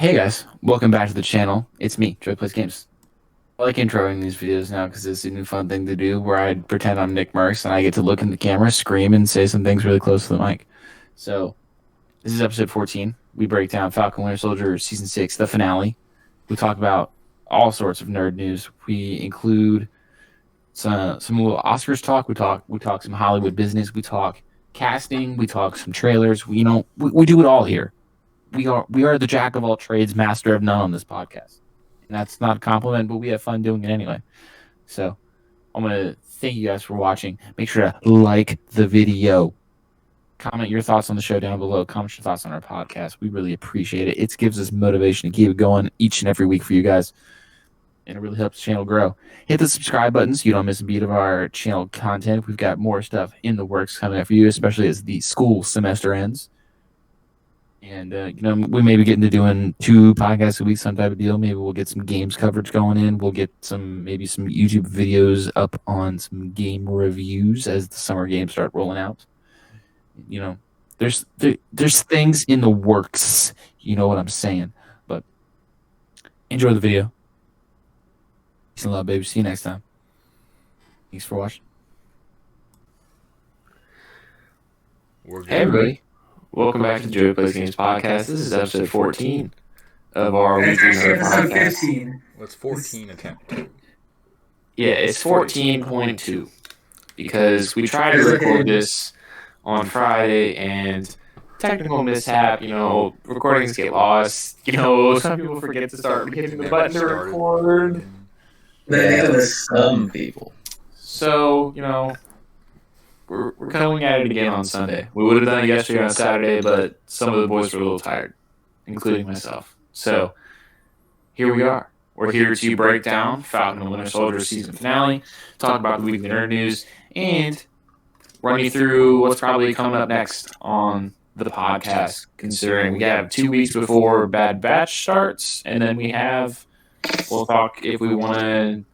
Hey guys, welcome back to the channel. It's me, Joy Plays Games. I like introing these videos now because it's a new fun thing to do where I pretend I'm Nick Merckx and I get to look in the camera, scream, and say some things really close to the mic. So, this is episode 14. We break down Falcon Winter Soldier Season 6, the finale. We talk about all sorts of nerd news. We include some little Oscars talk. We talk some Hollywood business. We talk casting. We talk some trailers. We do it all here. We are the jack of all trades, master of none on this podcast. And that's not a compliment, but we have fun doing it anyway. So I'm gonna thank you guys for watching. Make sure to like the video. Comment your thoughts on the show down below. Comment your thoughts on our podcast. We really appreciate it. It gives us motivation to keep it going each and every week for you guys. And it really helps the channel grow. Hit the subscribe button so you don't miss a beat of our channel content. We've got more stuff in the works coming up for you, especially as the school semester ends. And, we may be getting to doing 2 podcasts a week, some type of deal. Maybe we'll get some games coverage going in. We'll get maybe some YouTube videos up on some game reviews as the summer games start rolling out. There's things in the works. You know what I'm saying. But enjoy the video. Peace and love, baby. See you next time. Thanks for watching. Hey, everybody. Welcome back to the Joey Plays Games podcast. This is episode 14 of our weekly nerd Episode podcast. 15. What's 14 attempt? Yeah, it's 14.2 because we tried to record this on Friday and technical mishap, recordings get lost. Some people forget to start hitting the button to record. That was some people. So, we're coming at it again on Sunday. We would have done it yesterday on Saturday, but some of the boys were a little tired, including myself. So here we are. We're here to break down Falcon and Winter Soldier season finale, talk about the weekly nerd news, and run you through what's probably coming up next on the podcast, considering we have 2 weeks before Bad Batch starts, and then we'll talk if we want to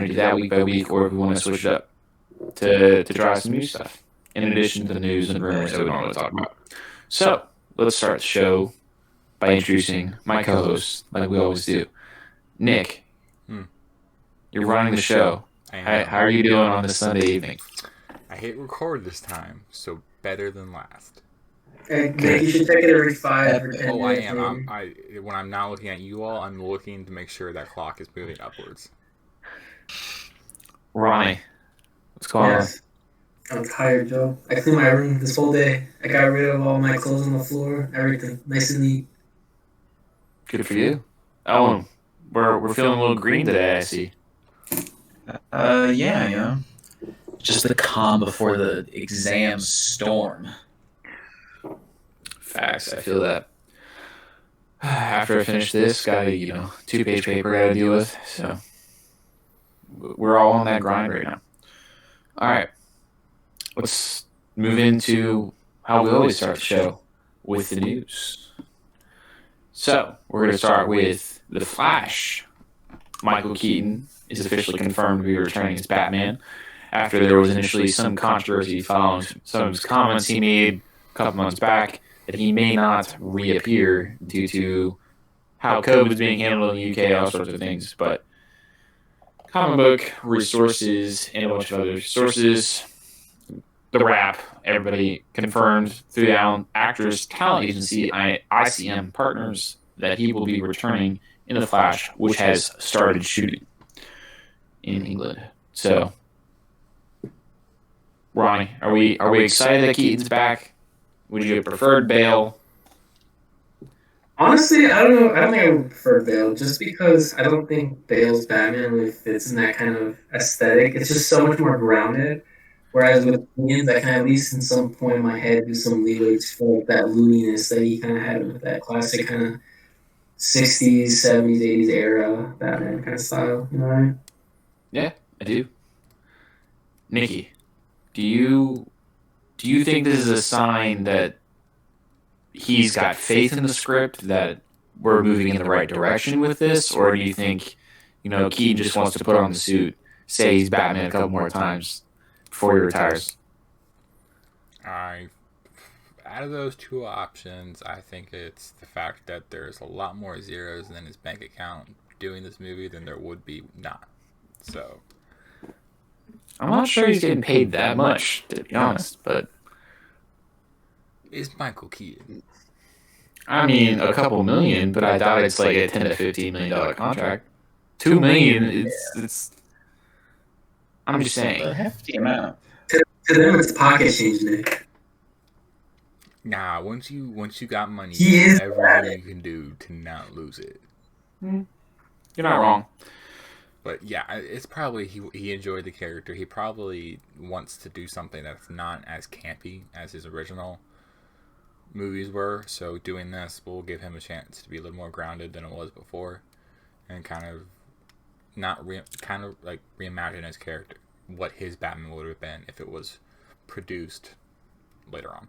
do that week by week, or if we want to switch it up to try some new stuff, in addition to the news and rumors that we normally talk about. So, let's start the show by introducing my co-host, like we always do. Nick, you're running the show. How are you doing on this Sunday evening? I hit record this time, so better than last. Nick, you should check it every 5 or 10 Oh, I minutes. am. When I'm not looking at you all, I'm looking to make sure that clock is moving upwards. Ronnie, what's going on? I'm tired, Joe. I cleaned my room this whole day. I got rid of all my clothes on the floor, everything nice and neat. Good for you. Oh, we're feeling a little green today, I see. Yeah. Just the calm before the exam storm. Facts, I feel that. After I finish this, got a 2-page paper I gotta deal with, so we're all on that grind right now. All right, let's move into how we always start the show, with the news. So we're going to start with The Flash. Michael Keaton is officially confirmed to be returning as Batman after there was initially some controversy following some comments he made a couple months back that he may not reappear due to how COVID is being handled in the UK, all sorts of things. But comic book resources and a bunch of other sources, The Wrap, everybody confirmed through the actor's talent agency, ICM Partners, that he will be returning in The Flash, which has started shooting in England. So, Ronnie, are we excited that Keaton's back? Would you have preferred Bale? Honestly, I don't know. I don't think I would prefer Bale, just because I don't think Bale's Batman really fits in that kind of aesthetic. It's just so much more grounded. Whereas with Keaton's, I can at least in some point in my head do some leeway for that looniness that he kind of had with that classic kind of 60s, 70s, 80s era Batman kind of style. You know what I mean? Yeah, I do. Nikki, do you think this is a sign that he's got faith in the script, that we're moving in the right direction with this, or do you think, Keaton just wants to put on the suit, say he's Batman a couple more times before he retires? I out of those two options, I think it's the fact that there's a lot more zeros in his bank account doing this movie than there would be not. So I'm not sure he's getting paid that much, to be honest, but it's Michael Keaton. I mean, a couple million, but I doubt it's like a $10 to $15 million contract. $2 million, it's. I'm just A saying. hefty amount. To them, it's pocket change, Nick. Nah, once you got money, He is everything you can do to not lose it. You're not wrong. But yeah, it's probably he enjoyed the character. He probably wants to do something that's not as campy as his original movies were. So doing this will give him a chance to be a little more grounded than it was before, and kind of reimagine his character, what his Batman would have been if it was produced later on.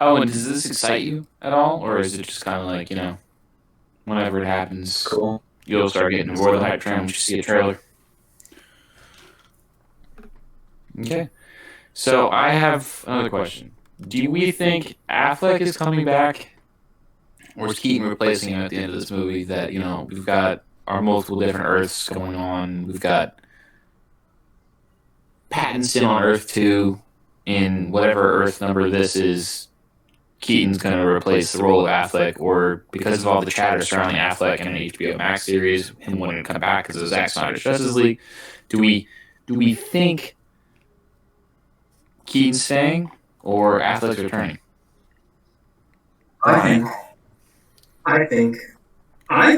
Oh, and does this excite you at all? Or is it just kind of like, whenever it happens, Cool. you'll start getting more of the hype train once you see a trailer? Okay. So I have another question. Do we think Affleck is coming back? Or is Keaton replacing him at the end of this movie? That, we've got our multiple different Earths going on. We've got Pattinson on Earth 2. In whatever Earth number this is, Keaton's going to replace the role of Affleck, or because of all the chatter surrounding Affleck and an HBO Max series, him wanting to come back because of Zack Snyder's Justice League, do we think Keaton's staying or Affleck's returning? I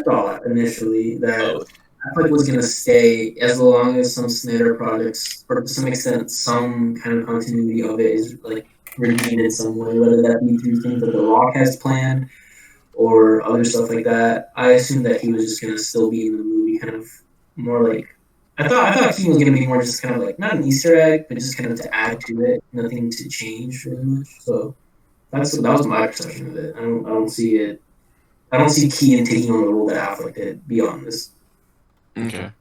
thought initially that Both. Affleck was gonna stay as long as some Snyder projects, or to some extent, some kind of continuity of it is like redeemed in some way, whether that be through things that The Rock has planned or other stuff like that. I assumed that he was just gonna still be in the movie, kind of more like I thought he was gonna be more just kind of like not an Easter egg, but just kind of to add to it, nothing to change really much. So that was my perception of it. I don't see it. I don't see Keaton taking on the role that Affleck did beyond this. Okay.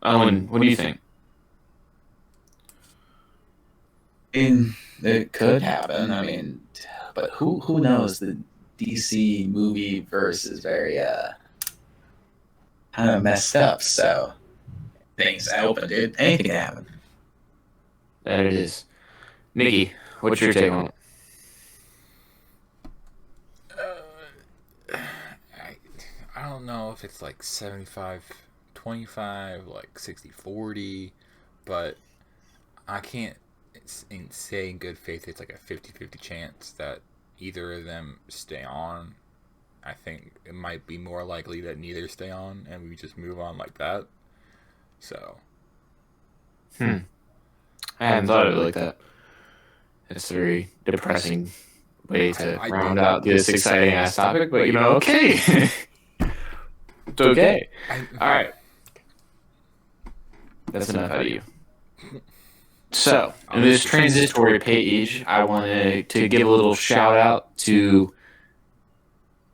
Owen, what do you think? It could happen. I mean, but who knows? The DC movie verse is very kind of messed up. So things open, dude. Anything can happen. That it is. Nikki, what's your take on it? I don't know if it's like 75-25, like 60-40, but I can't say in good faith it's like a 50-50 chance that either of them stay on. I think it might be more likely that neither stay on and we just move on like that. So. I hadn't thought of it like that. It's a very depressing way to round out this exciting ass topic, but okay. It's okay. All right. That's enough out of you. So, in this transitory page, I wanted to give a little shout out to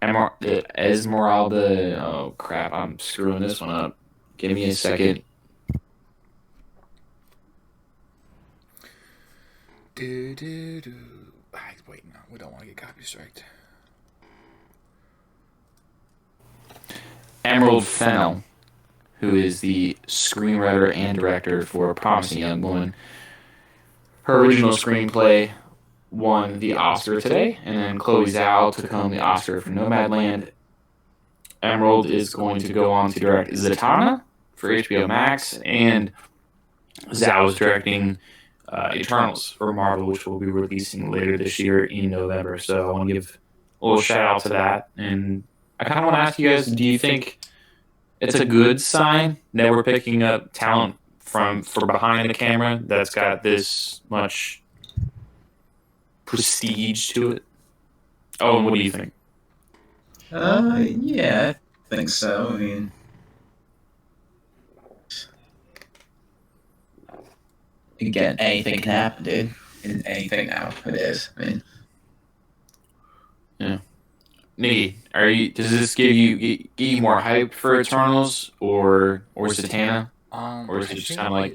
Esmeralda. Oh, crap. I'm screwing this one up. Give me a second. Wait, no, we don't want to get copy striked. Emerald Fennell, who is the screenwriter and director for A Promising Young Woman. Her original screenplay won the Oscar today, and then Chloe Zhao took home the Oscar for Nomadland. Emerald is going to go on to direct Zatanna for HBO Max, and Zhao is directing Eternals for Marvel, which will be releasing later this year in November. So I want to give a little shout out to that, and I kind of want to ask you guys, do you think it's a good sign that we're picking up talent for behind the camera that's got this much prestige to it? Oh, and what do you think? Yeah, I think so. I mean, again, anything can happen, dude. And anything now, it is. I mean, yeah. Nikki, does this give you more hype for Eternals or Zatanna? Or is it just kind of like,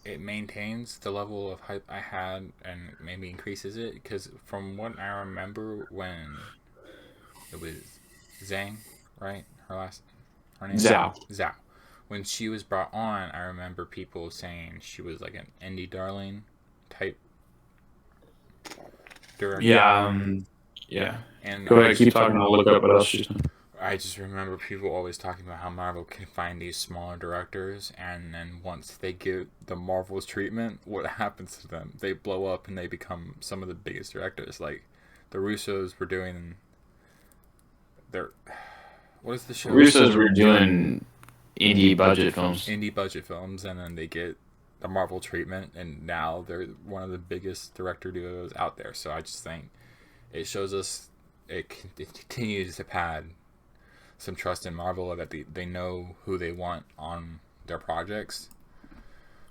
it maintains the level of hype I had and maybe increases it, because from what I remember, when it was Zhang, right? Her name? Zhao. Zhao. When she was brought on, I remember people saying she was like an indie darling type director. Yeah. And Go ahead, keep talking. I'll look up what else she's done. I just remember people always talking about how Marvel can find these smaller directors, and then once they give the Marvel's treatment, what happens to them? They blow up and they become some of the biggest directors. Like the Russos were doing their what is the show? Russos were doing indie budget films. Indie budget films, and then they get the Marvel treatment, and now they're one of the biggest director duos out there. So I just think it shows us it continues to pad some trust in Marvel, that they know who they want on their projects,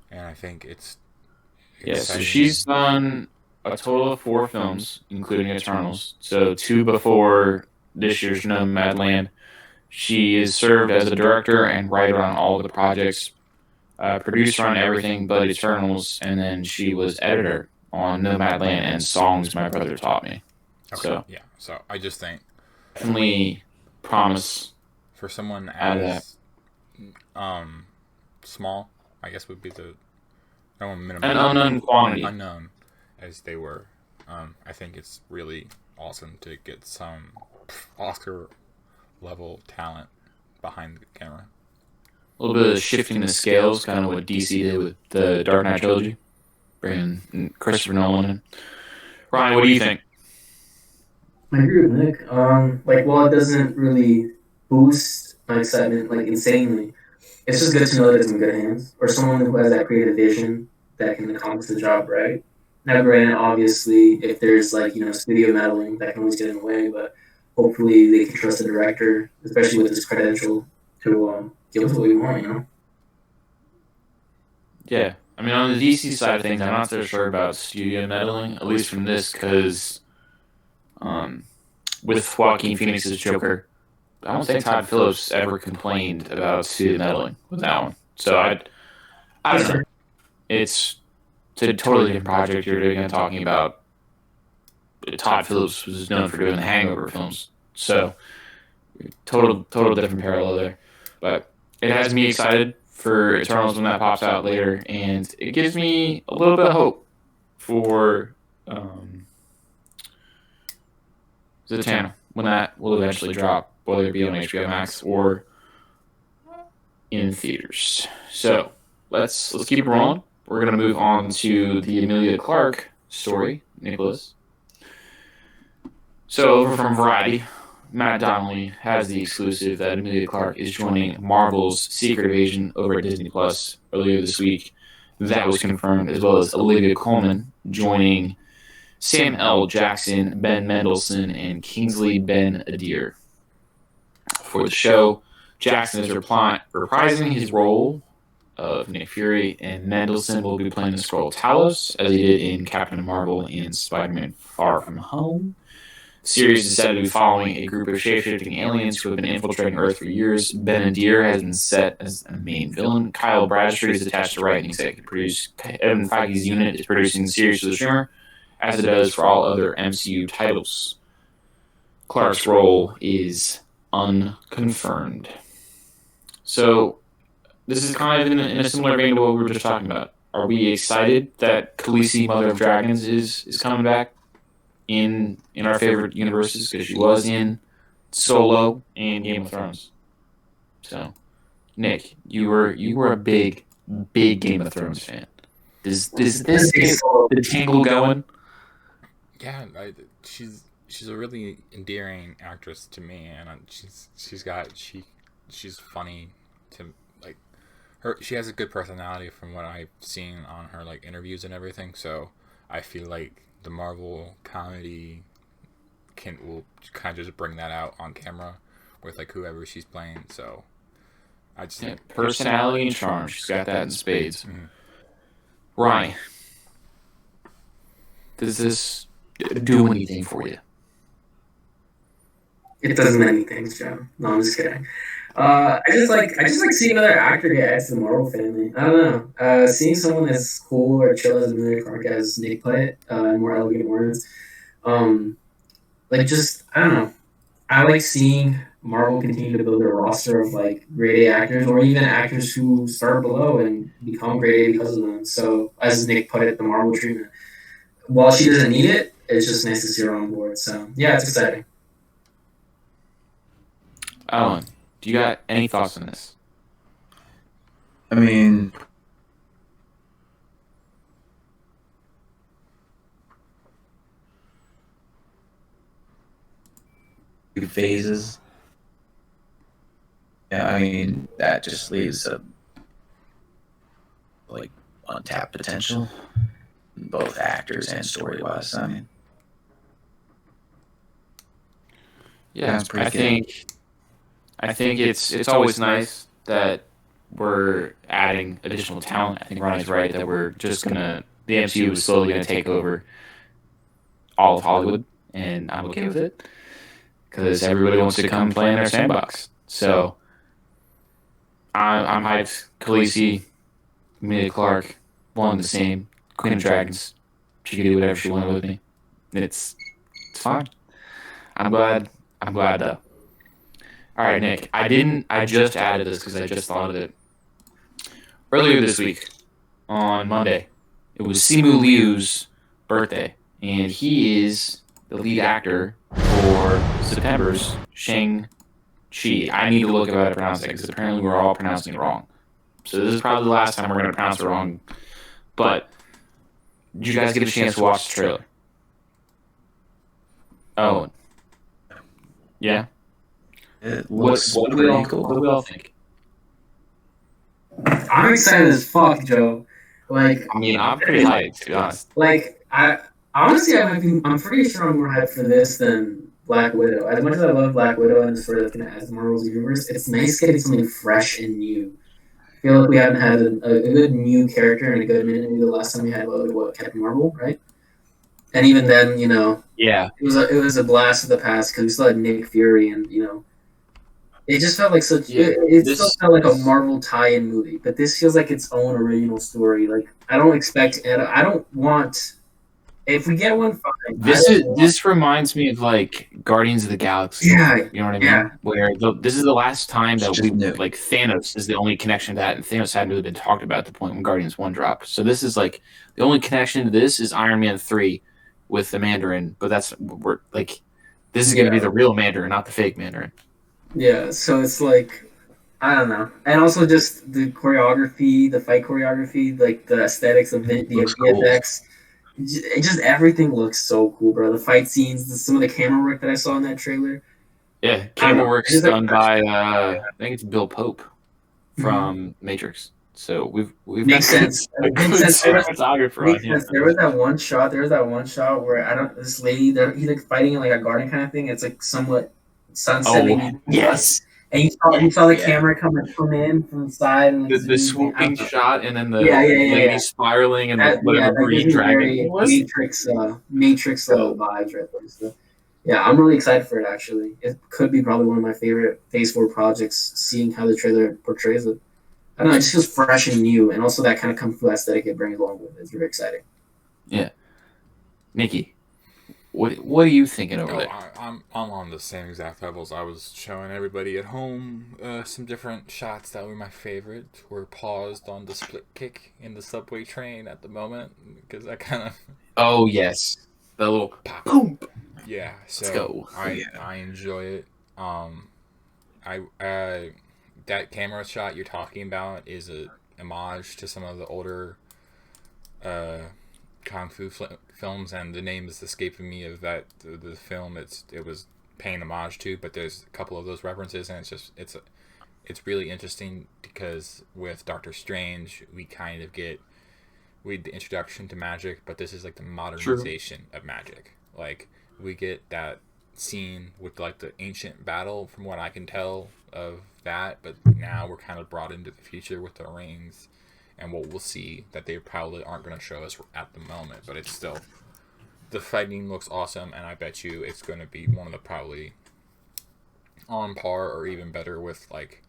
and I think it's so she's done a total of 4 films, including Eternals. So 2 before this year's Nomadland. She is served as a director and writer on all of the projects, producer on everything but Eternals, and then she was editor on Nomadland and Songs My Brother Taught Me. Okay, so I just think definitely promise for someone as small, I guess would be the minimum, an unknown quantity, unknown as they were. I think it's really awesome to get some Oscar level talent behind the camera. A little bit of shifting the scales, kind of what DC did with the Dark Knight trilogy, bringing Christopher Nolan in. Ryan, what do you think? I agree with Nick. While it doesn't really boost my excitement like insanely, it's just good to know that it's in good hands, or someone who has that creative vision that can accomplish the job right. Now, granted, obviously, if there's studio meddling, that can always get in the way, but hopefully they can trust the director, especially with his credential, to give us what we want. Yeah, I mean, on the DC side of things, I'm not so sure about studio meddling, at least from this, because with Joaquin Phoenix's Joker, I don't think Todd Phillips ever complained about studio meddling with that one. So I don't know. It's a totally different project you're doing and talking about. Todd Phillips was known for doing the Hangover films, so total different parallel there. But it has me excited for Eternals when that pops out later, and it gives me a little bit of hope for Zatanna when that will eventually drop, whether it be on HBO Max or in theaters. So let's keep it rolling. We're going to move on to the Emilia Clarke story, Nicholas. So over from Variety, Matt Donnelly has the exclusive that Emilia Clarke is joining Marvel's Secret Invasion over at Disney Plus earlier this week. That was confirmed, as well as Olivia Colman joining Sam L. Jackson, Ben Mendelsohn, and Kingsley Ben Adir for the show. Jackson is reprising his role of Nick Fury, and Mendelsohn will be playing the Skrull Talos, as he did in Captain Marvel and Spider-Man Far From Home. The series is said to be following a group of shape-shifting aliens who have been infiltrating Earth for years. Ben Adir has been set as a main villain. Kyle Bradstreet is attached to write and executive produce. Evan Feige's unit is producing the series for the streamer, as it does for all other MCU titles. Clark's role is unconfirmed. So this is kind of in a similar vein to what we were just talking about. Are we excited that Khaleesi, Mother of Dragons, is coming back in our favorite universes? Because she was in Solo and Game of Thrones. So, Nick, you were a big Game of Thrones fan. Does this get the tingle going? Yeah, she's a really endearing actress to me, and she's funny to like her. She has a good personality from what I've seen on her like interviews and everything. So I feel like the Marvel comedy will kind of just bring that out on camera with like whoever she's playing. So I just think personality and charm. She's got that in spades. Mm-hmm. Ronnie, does this do anything for you? It does many things, Joe. No, I'm just kidding. I just like seeing another actor get added to the Marvel family. I don't know. Seeing someone as cool or chill as Amelia Clark as Nick put it, in more elegant words. Um, like just I don't know. I like seeing Marvel continue to build a roster of like grade A actors, or even actors who start below and become grade A because of them. So, as Nick put it, the Marvel treatment. While she doesn't need it, it's just nice to see her on board. So, yeah, it's exciting. Owen, do you got any thoughts on this? I mean, phases. Yeah, I mean that just leaves a like untapped potential, both actors and story wise. I mean, Yeah, that's pretty I good. think it's always nice that we're adding additional talent. I think Ronnie's right that we're just gonna the MCU is slowly gonna take over all of Hollywood, and I'm okay with it because everybody wants to come play in their sandbox. So I'm hyped. Khaleesi, Emilia Clarke, one and the same. Queen of Dragons. She could do whatever she wanted with me. It's fine. I'm glad. I'm glad though. All right, Nick. I just added this because I just thought of it earlier this week on Monday. It was Simu Liu's birthday, and he is the lead actor for September's Shang-Chi. I need to look at how to pronounce it because apparently we're all pronouncing it wrong. So this is probably the last time we're going to pronounce it wrong. But did you guys get a chance to watch the trailer? Oh, yeah. It What looks what do we pretty all cool. what do we all think? I'm excited as fuck, Joe. Like, I mean, I'm pretty hyped to be honest. like I honestly, I'm pretty sure I'm more hyped for this than Black Widow. As much as I love Black Widow and the story that's gonna add to Marvel's universe, it's nice getting something fresh and new. I feel like we haven't had a good new character in a good minute. Maybe the last time we had what Captain Marvel, right? And even then, Yeah. it was a blast of the past because we still had Nick Fury, and it just felt like such. Yeah. It still felt like a Marvel tie-in movie, but this feels like its own original story. Like I don't expect, and I don't want. If we get one, fine. This reminds me of like Guardians of the Galaxy. Yeah, You know what I mean? yeah. Where this is the last time that It's we just new. like Thanos is the only connection to that, and Thanos hadn't really been talked about at the point when Guardians 1 dropped. So this is like the only connection to this is Iron Man 3 with the Mandarin, but we're like this is gonna be the real Mandarin, not the fake Mandarin. Yeah, so it's like I don't know, and also just the choreography, the fight choreography, like the aesthetics of the Looks cool. VFX. It just everything looks so cool, bro. The fight scenes, some of the camera work that I saw in that trailer. Yeah, camera work's done by I think it's Bill Pope from Matrix. So we've Makes got sense. a good cinematographer on here. There was that one shot. There was that one shot where I don't. This lady, he's like fighting in like a garden kind of thing. It's like somewhat sunset. Oh, yes. And you saw the camera come in from the side and like, The swooping shot and then the yeah. lady spiraling and the whatever green dragon was. Matrix level vibes right there. So, yeah, I'm really excited for it. Actually, it could be probably one of my favorite Phase 4 projects. Seeing how the trailer portrays it. I don't know, it just feels fresh and new, and also that kind of kung fu aesthetic it brings along with it. It's very exciting. Yeah, Nikki, what are you thinking over there? I'm on the same exact levels. I was showing everybody at home some different shots that were my favorite. We're paused on the split kick in the subway train at the moment because I kind of. Oh yes, the little pop. Boom. Yeah, so Let's go. I enjoy it. That camera shot you're talking about is a homage to some of the older kung fu films, and the name is escaping me of that the film it was paying homage to, but there's a couple of those references, and it's really interesting because with Doctor Strange we kind of get the introduction to magic, but this is like the modernization of magic. Like we get that scene with like the ancient battle from what I can tell of that, but now we're kind of brought into the future with the rings and what we'll see that they probably aren't going to show us at the moment, but it's still, the fighting looks awesome, and I bet you it's going to be one of the probably on par or even better with like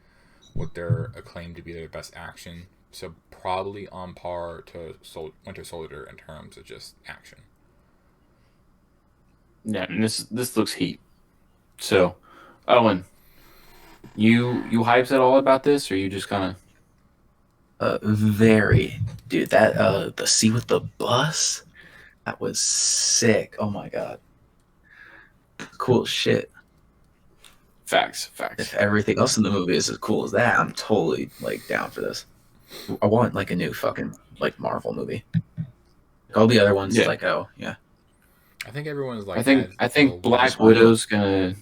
what they're acclaimed to be their best action. So probably on par to Winter Soldier in terms of just action. Yeah, and this looks heat. So, Owen, you hyped at all about this, or you just kind of Very, dude. That the scene with the bus, that was sick. Oh my god, cool shit. facts? If everything else in the movie is as cool as that, I'm totally like down for this. I want like a new fucking like Marvel movie. All the other ones, Yeah, like, oh yeah, I think everyone's I like think had I a little think warm Black just want on. to. Widow's gonna.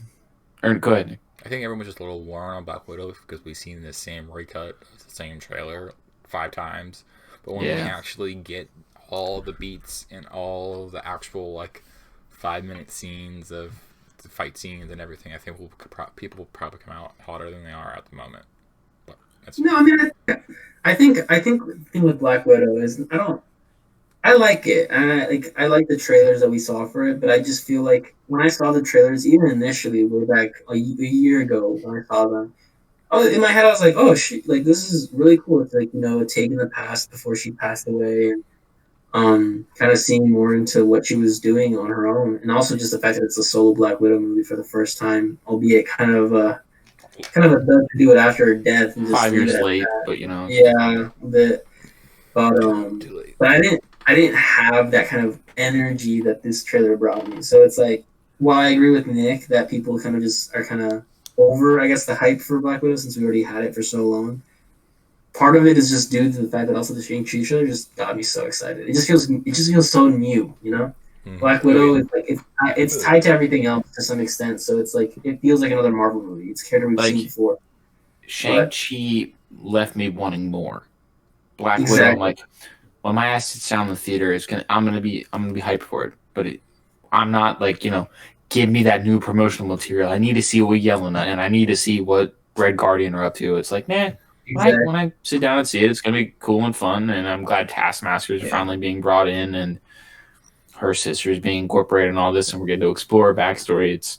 Or go ahead. I think everyone's just a little worn on Black Widow because we've seen the same recut, the same trailer 5 times. But when we Yeah, actually get all the beats and all the actual like 5 minute scenes of the fight scenes and everything, I think people will probably come out hotter than they are at the moment. But that's No, I mean, I think the thing with Black Widow is I like it, and I like the trailers that we saw for it, but I just feel like when I saw the trailers, even initially, way back a year ago when I saw them, in my head I was like, oh shit, like this is really cool. It's like taking the past before she passed away, and kind of seeing more into what she was doing on her own, and also just the fact that it's a solo Black Widow movie for the first time, albeit kind of a dud to do it after her death and just 5 years leave it at late, that. but Yeah, but too late. but I didn't have that kind of energy that this trailer brought me. So it's like, while I agree with Nick that people kind of just are kind of over, I guess, the hype for Black Widow since we already had it for so long. Part of it is just due to the fact that also the Shang-Chi trailer just got me so excited. It just feels so new, you know. Mm-hmm. Black Oh Widow yeah. is like it's tied to everything else to some extent, so it's like it feels like another Marvel movie. It's a character we've seen like before, but Shang-Chi left me wanting more. Black Widow, I'm exactly, like, when my ass sits down in the theater, I'm gonna be hyped for it. But I'm not like give me that new promotional material. I need to see what Yelena and I need to see what Red Guardian are up to. It's like, nah. When exactly. I sit down and see it, it's gonna be cool and fun, and I'm glad Taskmasters are Yeah. finally being brought in and her sisters being incorporated in all this, and we're getting to explore her backstory. It's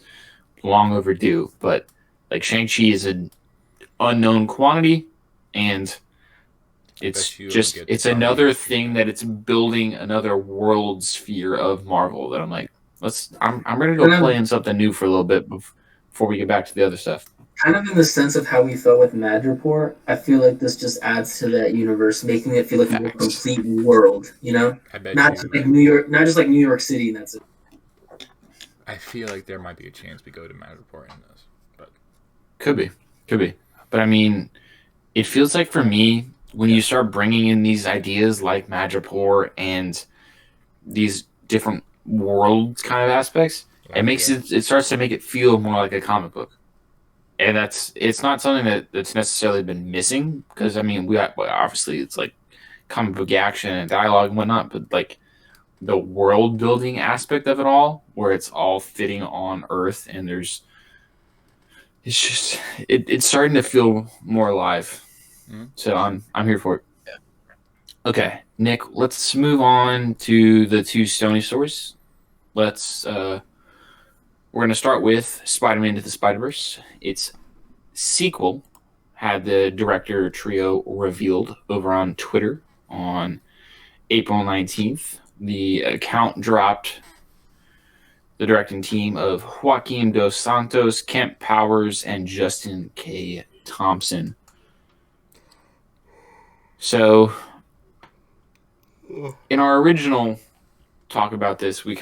long overdue, but like Shang-Chi is an unknown quantity, and I bet you it'll get it's probably. another thing that it's building another world sphere of Marvel that I'm like, I'm ready to go Kind play of, in something new for a little bit before we get back to the other stuff. kind of in the sense of how we felt with Madripoor. I feel like this just adds to that universe, making it feel like a more Facts. complete world. I bet Not just you. like New York, not just like New York City, and that's it. I feel like there might be a chance we go to Madripoor in this, but Could be, but I mean, it feels like for me when yeah, you start bringing in these ideas like Madripoor and these different worlds kind of aspects, yeah. it starts to make it feel more like a comic book. And it's not something that's necessarily been missing because I mean well, obviously it's like comic book action and dialogue and whatnot, but like the world building aspect of it all, where it's all fitting on Earth and it's just it's starting to feel more alive. Mm-hmm. So I'm here for it. Okay, Nick, let's move on to the two Sony stories. Let's we're gonna start with Spider-Man Into the Spider-Verse. Its sequel had the director trio revealed over on Twitter on April 19th. The account dropped the directing team of Joaquin Dos Santos, Kemp Powers, and Justin K. Thompson. So, in our original talk about this, we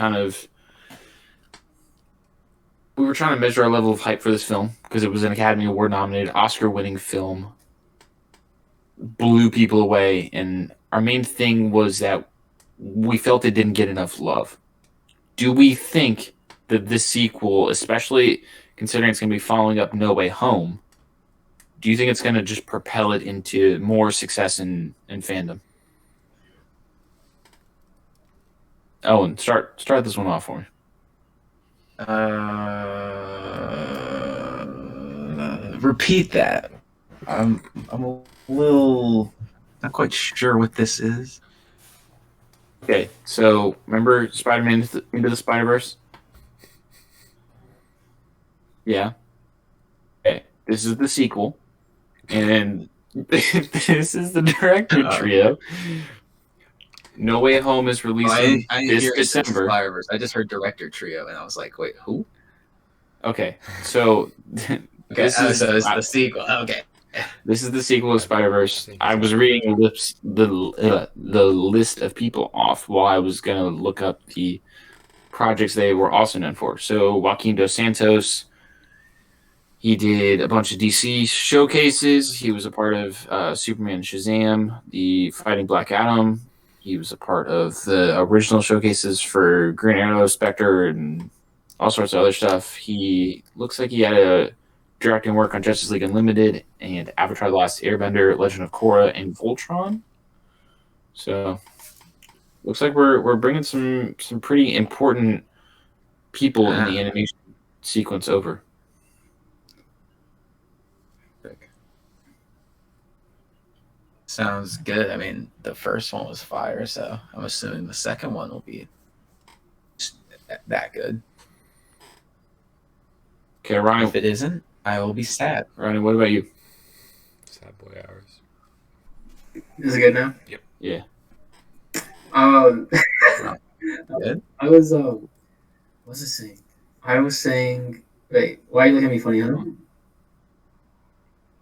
were trying to measure our level of hype for this film because it was an Academy Award nominated, Oscar winning film, blew people away, and our main thing was that we felt it didn't get enough love. Do we think that this sequel, especially considering it's going to be following up No Way Home, do you think it's going to just propel it into more success in fandom? Owen, start this one off for me. Repeat that. I'm a little not quite sure what this is. Okay, so remember Spider-Man Into the Spider-Verse? Yeah. this is the sequel, and this is the director trio. No Way Home is releasing I this hear December. Spider-Verse. I just heard director trio, and I was like, wait, who? Okay, so Okay, this is so it's the sequel. Okay. this is the sequel of Spider-Verse. think I was reading the list of people off while I was gonna look up the projects they were also known for. So Joaquin Dos Santos, he did a bunch of DC showcases. He was a part of Superman Shazam, the Fighting Black Adam. He was a part of the original showcases for Green Arrow, Spectre, and all sorts of other stuff. He looks like he had a directing work on Justice League Unlimited and Avatar: The Last Airbender, Legend of Korra, and Voltron. So looks like we're bringing some pretty important people in the animation sequence over. Sounds good. I mean, the first one was fire, so I'm assuming the second one will be that good. Okay, Ryan. If it isn't, I will be sad. Ryan, what about you? Sad boy hours. Is it good now? Yep. Yeah. Good. I was what was I saying? I was saying. Wait, why are you looking at me funny, huh?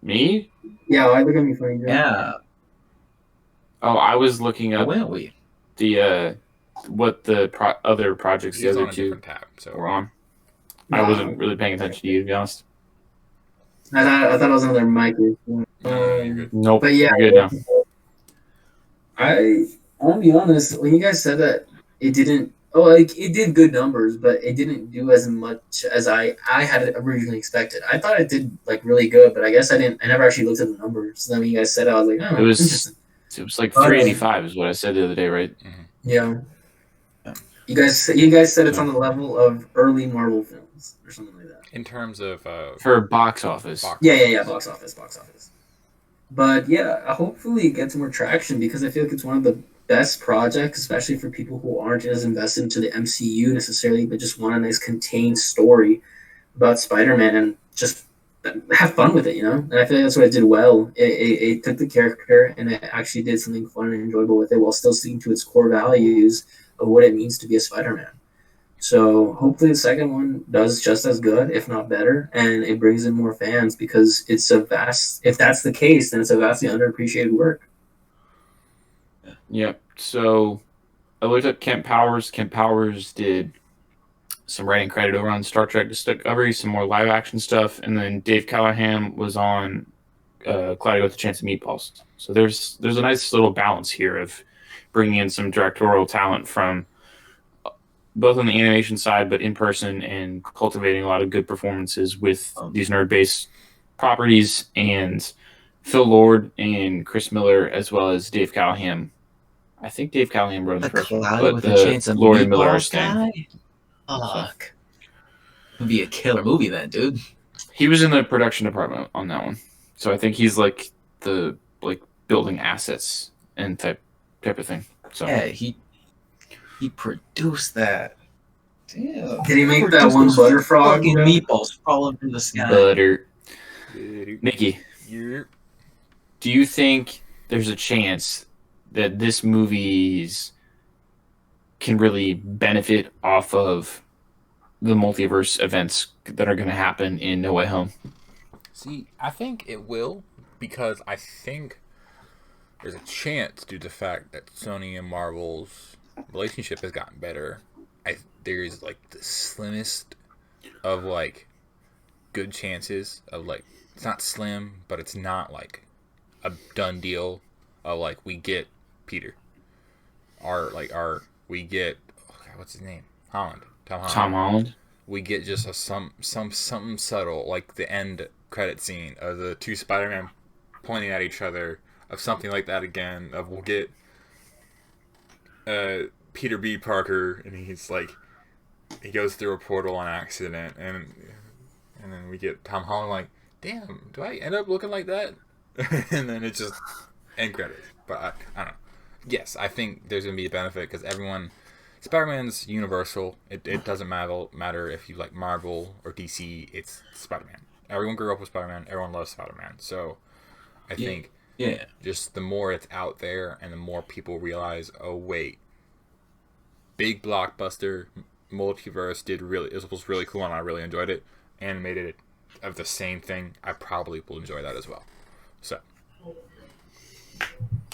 Me? Yeah, why are you looking at me funny? Joe? Yeah. Oh, I was looking How up will we? the what the other projects He's the on other a two different tab, so were on. I wasn't really paying attention to you, to be honest. I thought it was another mic. no, you're good. Nope. But yeah, You're good now. I'll be honest. When you guys said that it didn't, oh, like it did good numbers, but it didn't do as much as I had originally expected. I thought it did like really good, but I guess I didn't. I never actually looked at the numbers. So then when you guys said it, I was like, oh, It was interesting. it was like 385 is what I said the other day, right? Yeah. You guys said it's on the level of early Marvel films or something like that. In terms of For box office. Yeah. Box office. But yeah, hopefully it gets more traction because I feel like it's one of the best projects, especially for people who aren't as invested into the MCU necessarily, but just want a nice contained story about Spider-Man and just have fun with it, you know? And I feel like that's what it did well. It took the character and it actually did something fun and enjoyable with it while still sticking to its core values of what it means to be a Spider-Man. So hopefully the second one does just as good, if not better, and it brings in more fans because it's a vast. If that's the case, then it's a vastly underappreciated work. Yep. So I looked up Kent Powers. Kent Powers did some writing credit over on Star Trek Discovery, some more live action stuff, and then Dave Callahan was on Cloudy with a Chance of Meatballs. So there's a nice little balance here of bringing in some directorial talent from both on the animation side, but in person, and cultivating a lot of good performances with these nerd-based properties, and Phil Lord and Chris Miller, as well as Dave Callahan. I think Dave Callahan wrote the first one, but with a the chance of Lord and Miller are Meatballs staying. guy? Fuck. It'd be a killer movie then, dude. He was in the production department on that one, so I think he's like the building assets and type of thing. So yeah, he produced that. Damn. Did he make that one butter frog? Fucking meatballs falling from the sky. Butter. Nikki, do you think there's a chance that this movie's can really benefit off of the multiverse events that are going to happen in No Way Home? See, I think it will, because I think there's a chance due to the fact that Sony and Marvel's relationship has gotten better. There's like the slimmest of like good chances of like, it's not slim, but it's not like a done deal of like we get Peter, we get what's his name, Tom Holland. We get just something subtle, like the end credit scene of the two Spider-Man pointing at each other, of something like that again. Of we'll get Peter B. Parker, and he's like, he goes through a portal on accident, and then we get Tom Holland like, damn, do I end up looking like that? And then it's just end credits. But I don't know. Yes, I think there's gonna be a benefit because Spider-Man's universal. It doesn't matter if you like Marvel or DC. It's Spider-Man, everyone grew up with Spider-Man. Everyone loves Spider-Man. So I think just the more it's out there and the more people realize, oh wait, big blockbuster multiverse it was really cool and I really enjoyed it. Animated of the same thing, I probably will enjoy that as well. So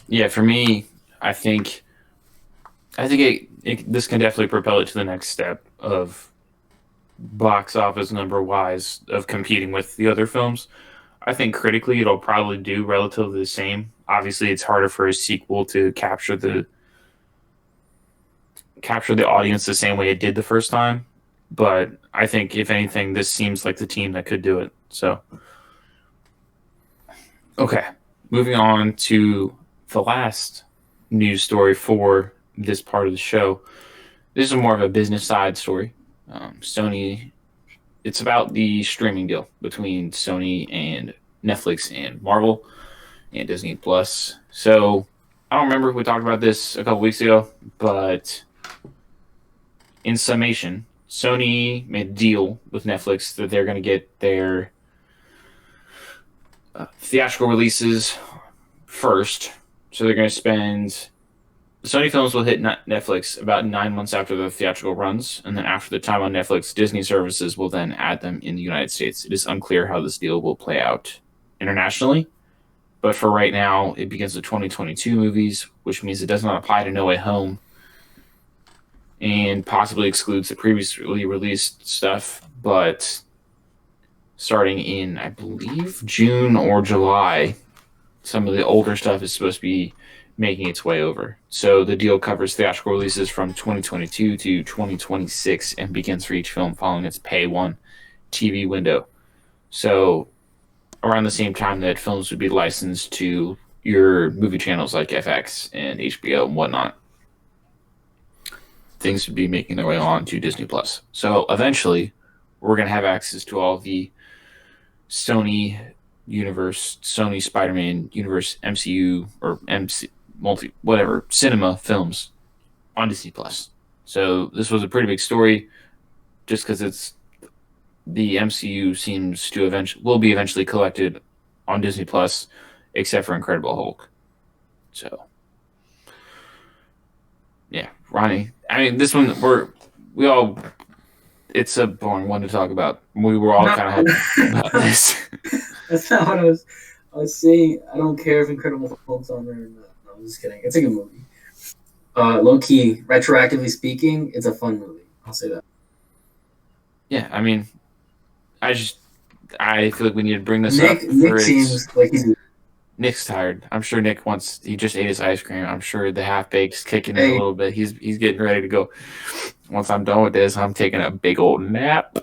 Yeah, for me, I think this can definitely propel it to the next step of box office number wise of competing with the other films. I think critically it'll probably do relatively the same. Obviously, it's harder for a sequel to capture the audience the same way it did the first time. But I think if anything, this seems like the team that could do it. So, okay, moving on to the last news story for this part of the show. This is more of a business side story. Sony, it's about the streaming deal between Sony and Netflix and Marvel and Disney Plus. So I don't remember if we talked about this a couple weeks ago, but in summation, Sony made a deal with Netflix that they're going to get their theatrical releases first. So they're going to spend. Sony films will hit Netflix about 9 months after the theatrical runs, and then after the time on Netflix, Disney services will then add them in the United States. It is unclear how this deal will play out internationally, but for right now, it begins with 2022 movies, which means it does not apply to No Way Home, and possibly excludes the previously released stuff, but starting in, I believe, June or July, some of the older stuff is supposed to be making its way over. So the deal covers theatrical releases from 2022 to 2026 and begins for each film following its Pay 1 TV window. So around the same time that films would be licensed to your movie channels like FX and HBO and whatnot, things would be making their way on to Disney Plus. So eventually, we're going to have access to all the Sony universe, Sony Spider-Man universe, MCU or cinema films on Disney Plus. So this was a pretty big story, just because it's the MCU seems to will be eventually collected on Disney Plus, except for Incredible Hulk. So yeah, Ronnie. I mean, this one it's a boring one to talk about. We were all kind of happy about this. That's not what I was saying. I don't care if Incredible Hulk's on there or not. No, I'm just kidding. It's a good movie. Low key, retroactively speaking, it's a fun movie. I'll say that. Yeah, I mean, I feel like we need to bring this Nick, up. Nick seems like Nick's tired. I'm sure Nick he just ate his ice cream. I'm sure the half baked's kicking in a little bit. He's getting ready to go. Once I'm done with this, I'm taking a big old nap.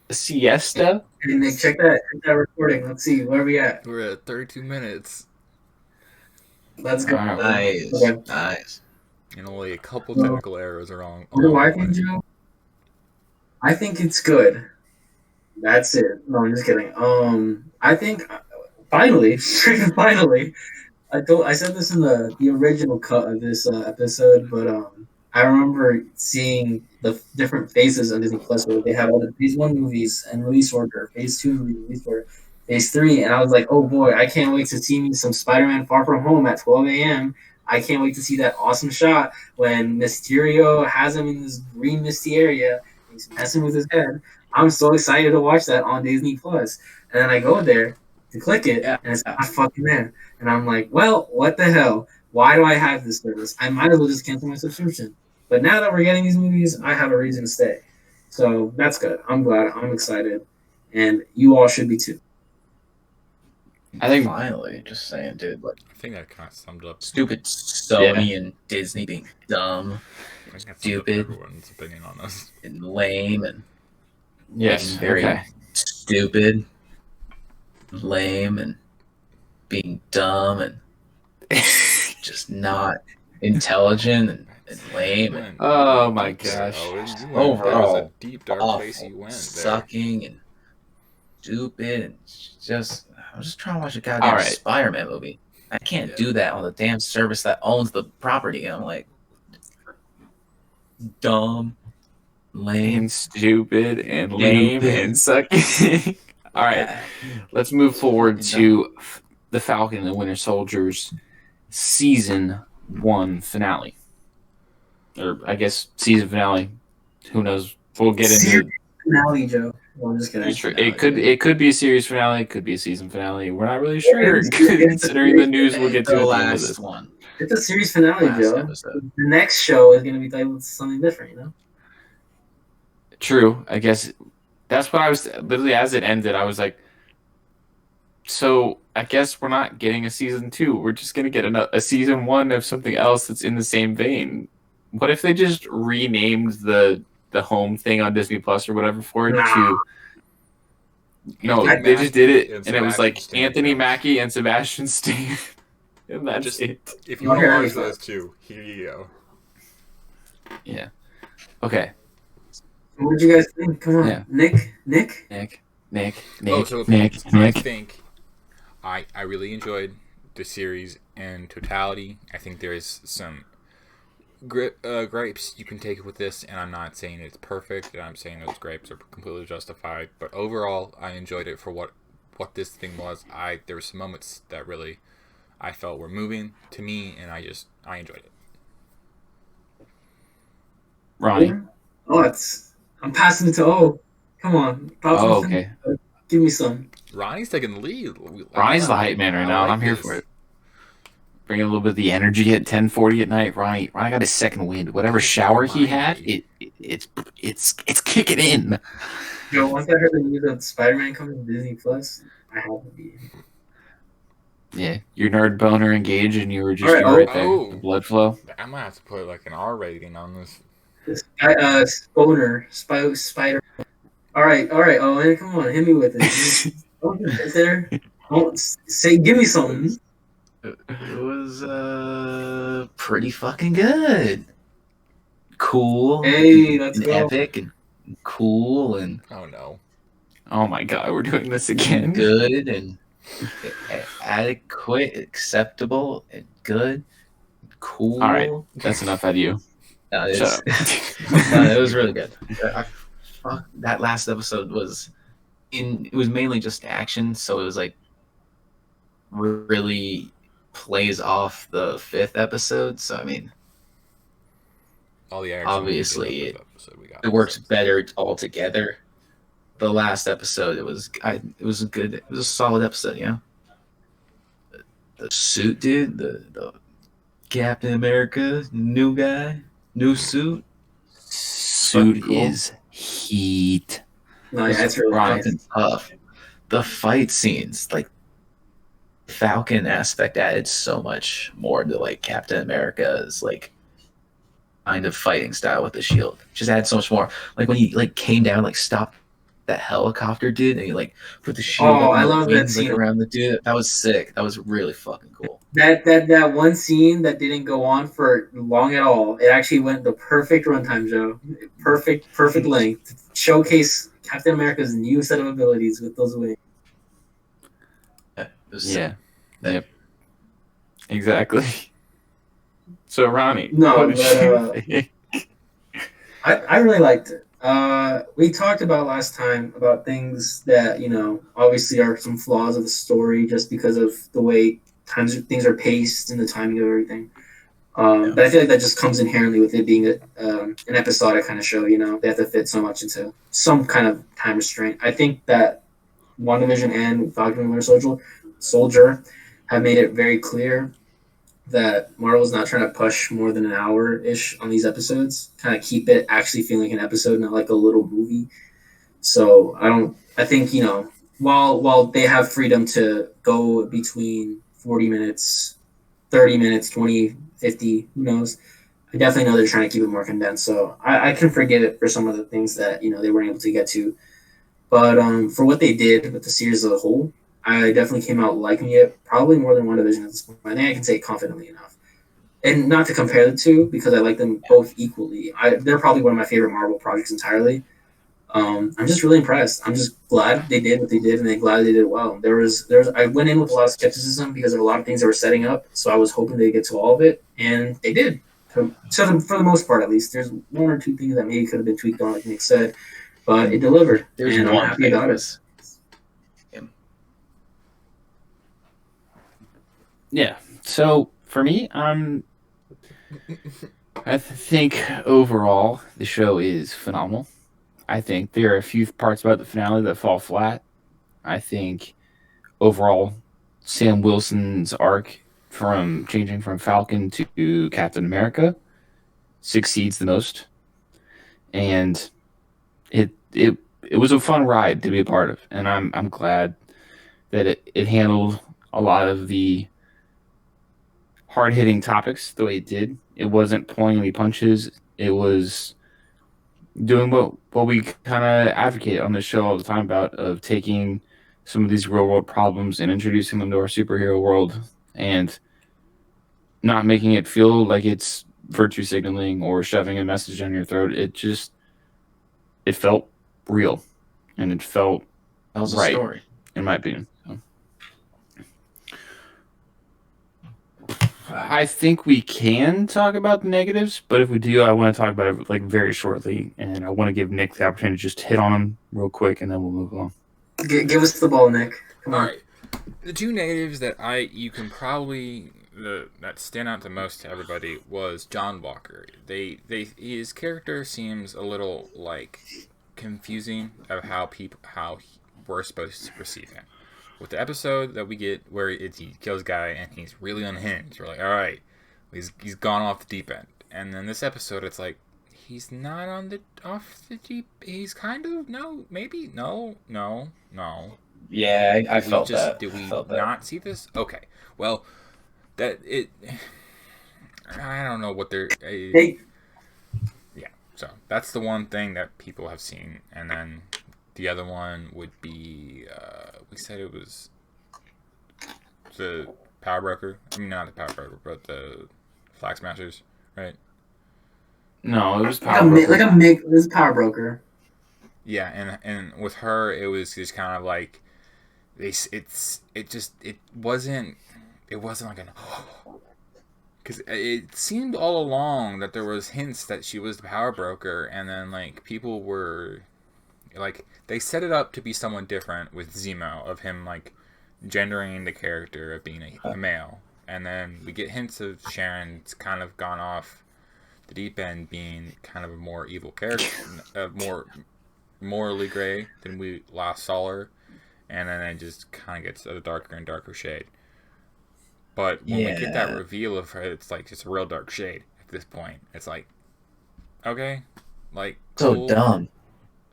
A siesta. Hey Nick, check that recording. Let's see, where are we at? We're at 32 minutes. Let's go. Nice. Okay. Nice. And only a couple technical errors are wrong. What do I think, Joe? I think it's good. That's it. No, I'm just kidding. I think finally, I said this in the original cut of this episode, but I remember seeing the different phases on Disney Plus where they have all the Phase 1 movies and release order, Phase 2 movie release order, Phase 3, and I was like, oh boy, I can't wait to see some Spider-Man Far From Home at 12 a.m. I can't wait to see that awesome shot when Mysterio has him in this green misty area and he's messing with his head. I'm so excited to watch that on Disney Plus. And then I go there to click it, and it's not fucking there. And I'm like, well, what the hell? Why do I have this service? I might as well just cancel my subscription. But now that we're getting these movies, I have a reason to stay. So that's good. I'm glad. I'm excited. And you all should be too. I think finally, just saying, dude, like I think that kind of summed up stupid Sony and Disney being dumb, stupid, everyone's opinion on this, and lame, and very stupid, lame, and being dumb, and just not intelligent and lame. And, oh my gosh! Overall, a deep dark place you went. Sucking and stupid, and just. I'm just trying to watch a goddamn Spider-Man movie. I can't do that on the damn service that owns the property. I'm like, dumb, lame, and stupid, and lame, and sucking. All right, let's move forward to the Falcon and the Winter Soldier's season 1 finale, or I guess season finale. Who knows? We'll get into finale, Joe. Well, I'm just kidding. It could be a series finale. It could be a season finale. We're not really sure, considering the news we'll get to the at the end of last this one. It's a series finale, Last Joe. episode. The next show is going to be titled something different, you know? True. I guess that's what I was literally as it ended. I was like, so I guess we're not getting a season 2. We're just gonna get a season 1 of something else that's in the same vein. What if they just renamed the home thing on Disney Plus or whatever for it to? No, they just did it, and it was like Anthony Mackie and Sebastian Stan, and that's Just it. If you want to watch those two, here you go. Yeah. Okay. What did you guys think? Come on, Yeah. Nick. I think I really enjoyed the series in totality. I think there is some gripes you can take with this, and I'm not saying it's perfect. I'm saying those gripes are completely justified. But overall, I enjoyed it for what this thing was. There were some moments that really I felt were moving to me, and I enjoyed it. Ronnie. Oh, I'm passing it to O. Come on. Okay. Give me some. Ronnie's taking the lead. Ronnie's the hype man right now, and I'm here for it. Bring a little bit of the energy at 10:40 at night. Ronnie got his second wind. Whatever shower he had, it's kicking in. Yo, once I heard the news of Spider-Man coming to Disney Plus, I had to be in. Yeah, your nerd boner engaged, and you were just All right, there. The blood flow. I might have to put like an R rating on this. Spider. All right. Owen, come on, hit me with it. Is there? Give me something. It was pretty fucking good. Cool. Hey, let's go. Epic and cool and Oh no. Oh my god, we're doing this again. Good and adequate, acceptable, and good, cool. All right, that's enough out of you. No, Shut up. it was really good. That last episode was it was mainly just action, so it was like really plays off the 5th episode. So I mean, All the action obviously it works better all together. The last episode, it was good. It was a solid episode, you know. The suit, dude, the Captain America, new guy, new suit. Suit Cool. is heat. No, yeah, it's really nice. Fucking tough. The fight scenes, like Falcon aspect, added so much more to like Captain America's like kind of fighting style with the shield. Just added so much more. Like when he like came down, like stopped that helicopter, dude, and he like put the shield. Oh, up I on the love that wings, scene. like, around the dude. That was sick. That was really fucking cool. That one scene that didn't go on for long at all. It actually went the perfect runtime, Joe. Perfect length. Showcase Captain America's new set of abilities with those wings. Yeah. Yep. Exactly. So Ronnie, No, what did you think? I really liked it. We talked about last time about things that, you know, obviously are some flaws of the story just because of the way things are paced and the timing of everything. But I feel like that just comes inherently with it being an episodic kind of show, you know. They have to fit so much into some kind of time restraint. I think that WandaVision and Falcon and Winter Soldier have made it very clear that Marvel's not trying to push more than an hour-ish on these episodes. Kind of keep it actually feeling like an episode, not like a little movie. So I think, you know, while they have freedom to go between 40 minutes, 30 minutes, 20, 50, who knows, I definitely know they're trying to keep it more condensed. So I can forgive it for some of the things that, you know, they weren't able to get to. But for what they did with the series as a whole, I definitely came out liking it, probably more than WandaVision at this point. I think I can say confidently enough. And not to compare the two, because I like them both equally. They're probably one of my favorite Marvel projects entirely. I'm just really impressed. I'm just glad they did what they did, and I'm glad they did it well. I went in with a lot of skepticism because of a lot of things they were setting up, so I was hoping they'd get to all of it, and they did. For the most part, at least. There's one or two things that maybe could have been tweaked on, like Nick said, but it delivered, and I'm happy about it. Yeah. So for me, I think overall the show is phenomenal. I think there are a few parts about the finale that fall flat. I think overall Sam Wilson's arc from changing from Falcon to Captain America succeeds the most, and it it it was a fun ride to be a part of, and I'm glad that it handled a lot of the hard hitting topics the way it did. It wasn't pulling any punches. It was doing what we kind of advocate on this show all the time about of taking some of these real world problems and introducing them to our superhero world and not making it feel like it's virtue signaling or shoving a message down your throat. It felt real and it felt Tells a right, story. in my opinion. So, I think we can talk about the negatives, but if we do, I want to talk about it like very shortly, and I want to give Nick the opportunity to just hit on them real quick, and then we'll move on. Give us the ball, Nick. Come All on. right. The two negatives that you can probably that stand out the most to everybody was John Walker. His character seems a little like confusing of how we're supposed to perceive him. With the episode that we get where he kills a guy and he's really unhinged, we're like, all right, he's gone off the deep end. And then this episode, it's like he's not on the off the deep. He's kind of maybe no. Yeah, I felt that. Did we felt that. not see this? Okay, well, that it. I don't know what they're. Hey, Yeah, so that's the one thing that people have seen, and then the other one would be we said it was the Power Broker. I mean, not the Power Broker, but the Flag Smashers, right? No, it was like Power Broker. this is Power Broker. Yeah, and with her, it was just kind of like it wasn't like an because it seemed all along that there was hints that she was the Power Broker, and then like people were like they set it up to be someone different with Zemo of him like gendering the character of being a male, and then we get hints of Sharon's kind of gone off the deep end being kind of a more evil character, more morally gray than we last saw her, and then it just kind of gets a darker and darker shade. But when we get that reveal of her, it's like just a real dark shade at this point. It's like, okay, like cool. So dumb.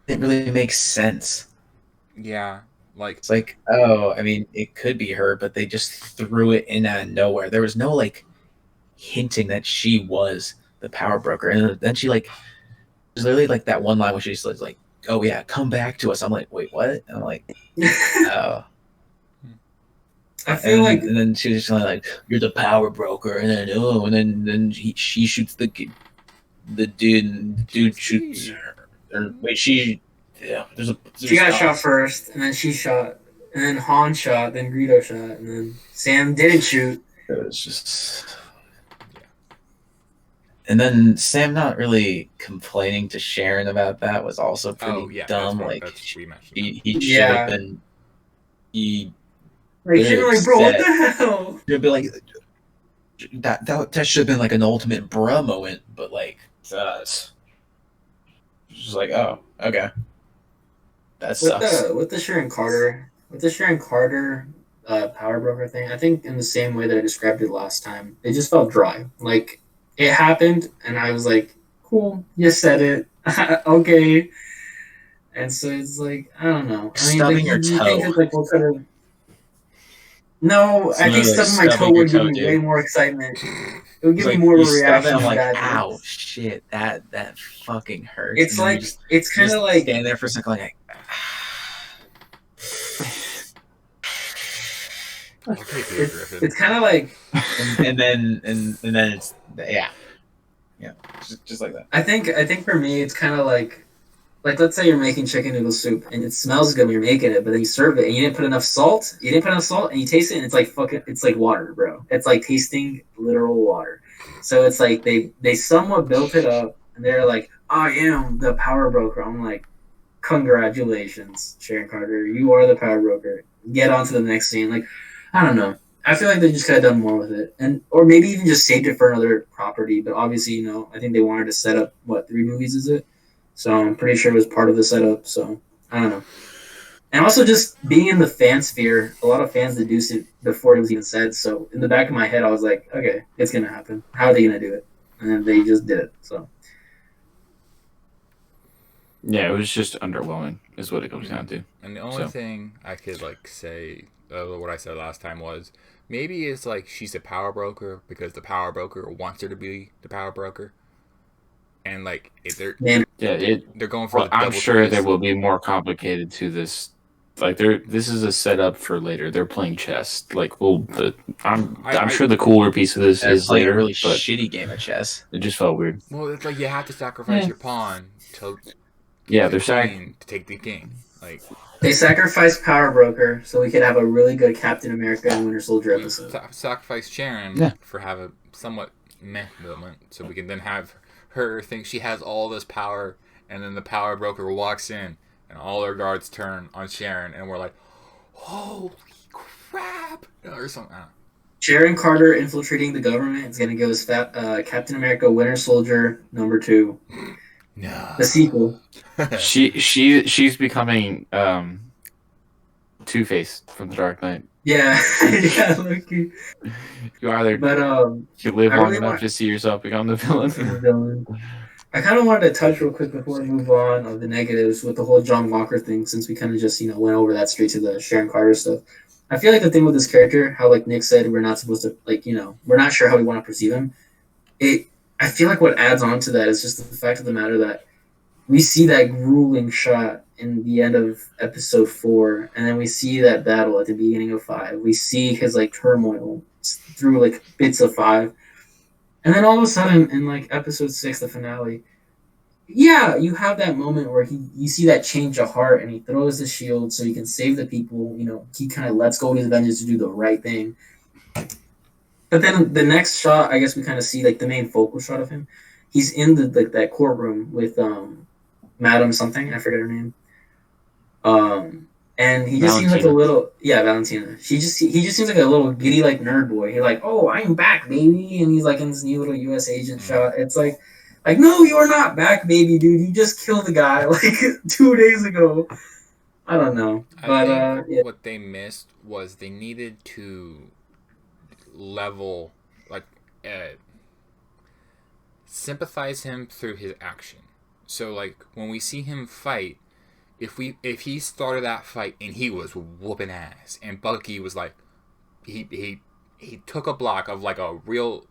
It didn't really make sense. Yeah, like It's like, oh, I mean, it could be her, but they just threw it in out of nowhere. There was no like hinting that she was the Power Broker, and then she like, there's literally like that one line where she's like, "Oh yeah, come back to us." I'm like, wait, what? And I'm like, oh. I feel like and then she was just like, "You're the Power Broker," and then then she shoots the dude, and the dude shoots her. Or wait, she got shot first, and then she shot, and then Han shot, then Greedo shot, and then Sam didn't shoot. It was just, and then Sam not really complaining to Sharon about that was also pretty dumb. Like he should have been. Like, she'd be like, bro, what the hell? She'd be like, that should have been like an ultimate bruh moment, but like, it's just like, oh, okay. That sucks. With the Sharon Carter, Power Broker thing, I think in the same way that I described it last time, it just felt dry. Like, it happened, and I was like, cool, you said it. Okay. And so it's like, I don't know. I mean, Stubbing your toe. Like, what kind of... No, I think stubbing my toe would give me way more excitement. It would give me more of a reaction. I'm like, ow, shit, that fucking hurts. It's like, it's kind of like stand there for a second, like, it's kind of like, and then it's yeah, just like that. I think for me, it's kind of like let's say you're making chicken noodle soup and it smells good when you're making it, but then you serve it and you didn't put enough salt. You didn't put enough salt, and you taste it, and it's like it's like water, bro. It's like tasting literal water. So it's like they somewhat built it up, and they're like, I am the Power Broker. I'm like, congratulations, Sharon Carter, you are the Power Broker. Get on to the next scene. Like, I don't know. I feel like they just could have done more with it, or maybe even just saved it for another property. But obviously, I think they wanted to set up 3 movies is it? So I'm pretty sure it was part of the setup. So I don't know. And also just being in the fan sphere, a lot of fans deduced it before it was even said. So in the back of my head, I was like, okay, it's gonna happen. How are they gonna do it? And then they just did it. So Yeah, it was just underwhelming, is what it comes down to. And the only thing I could say, what I said last time was maybe it's like she's a power broker because the power broker wants her to be the power broker, and they're going for. Well, I'm sure there will be more complicated to this. This is a setup for later. They're playing chess. I'm sure the cooler piece of this is later. A really shitty game of chess. It just felt weird. Well, it's like you have to sacrifice your pawn to they're to take the king. They sacrificed Power Broker so we could have a really good Captain America and Winter Soldier episode. Sacrifice Sharon for have a somewhat meh moment, so we can then have her think she has all this power, and then the Power Broker walks in, and all our guards turn on Sharon, and we're like, "Holy crap!" or something. Sharon Carter infiltrating the government is going to give us Captain America: Winter Soldier #2. No, the sequel. She's becoming Two-Face from The Dark Knight. Yeah, yeah, Loki. You either you live long enough to see yourself become the villain. I kind of wanted to touch real quick before we move on of the negatives with the whole John Walker thing, since we kind of just went over that straight to the Sharon Carter stuff. I feel like the thing with this character, how Nick said, we're not supposed to we're not sure how we want to perceive him. I feel like what adds on to that is just the fact of the matter that we see that grueling shot in the end of episode 4, and then we see that battle at the beginning of 5. We see his turmoil through bits of 5, and then all of a sudden in episode 6, the finale, you have that moment where you see that change of heart, and he throws the shield so he can save the people. He kind of lets go of his vengeance to do the right thing. But then the next shot, I guess we kind of see the main focal shot of him. He's in that courtroom with Madam something, I forget her name. And he just seems like a little Valentina. He just seems like a little giddy nerd boy. He's like, "Oh, I'm back, baby," and he's in this new little U.S. agent shot. It's like, no, you're not back, baby, dude. You just killed the guy 2 days ago. I don't know, but what they missed was they needed to level sympathize him through his action. So when we see him fight, if he started that fight and he was whooping ass, and Bucky was he took a block of a real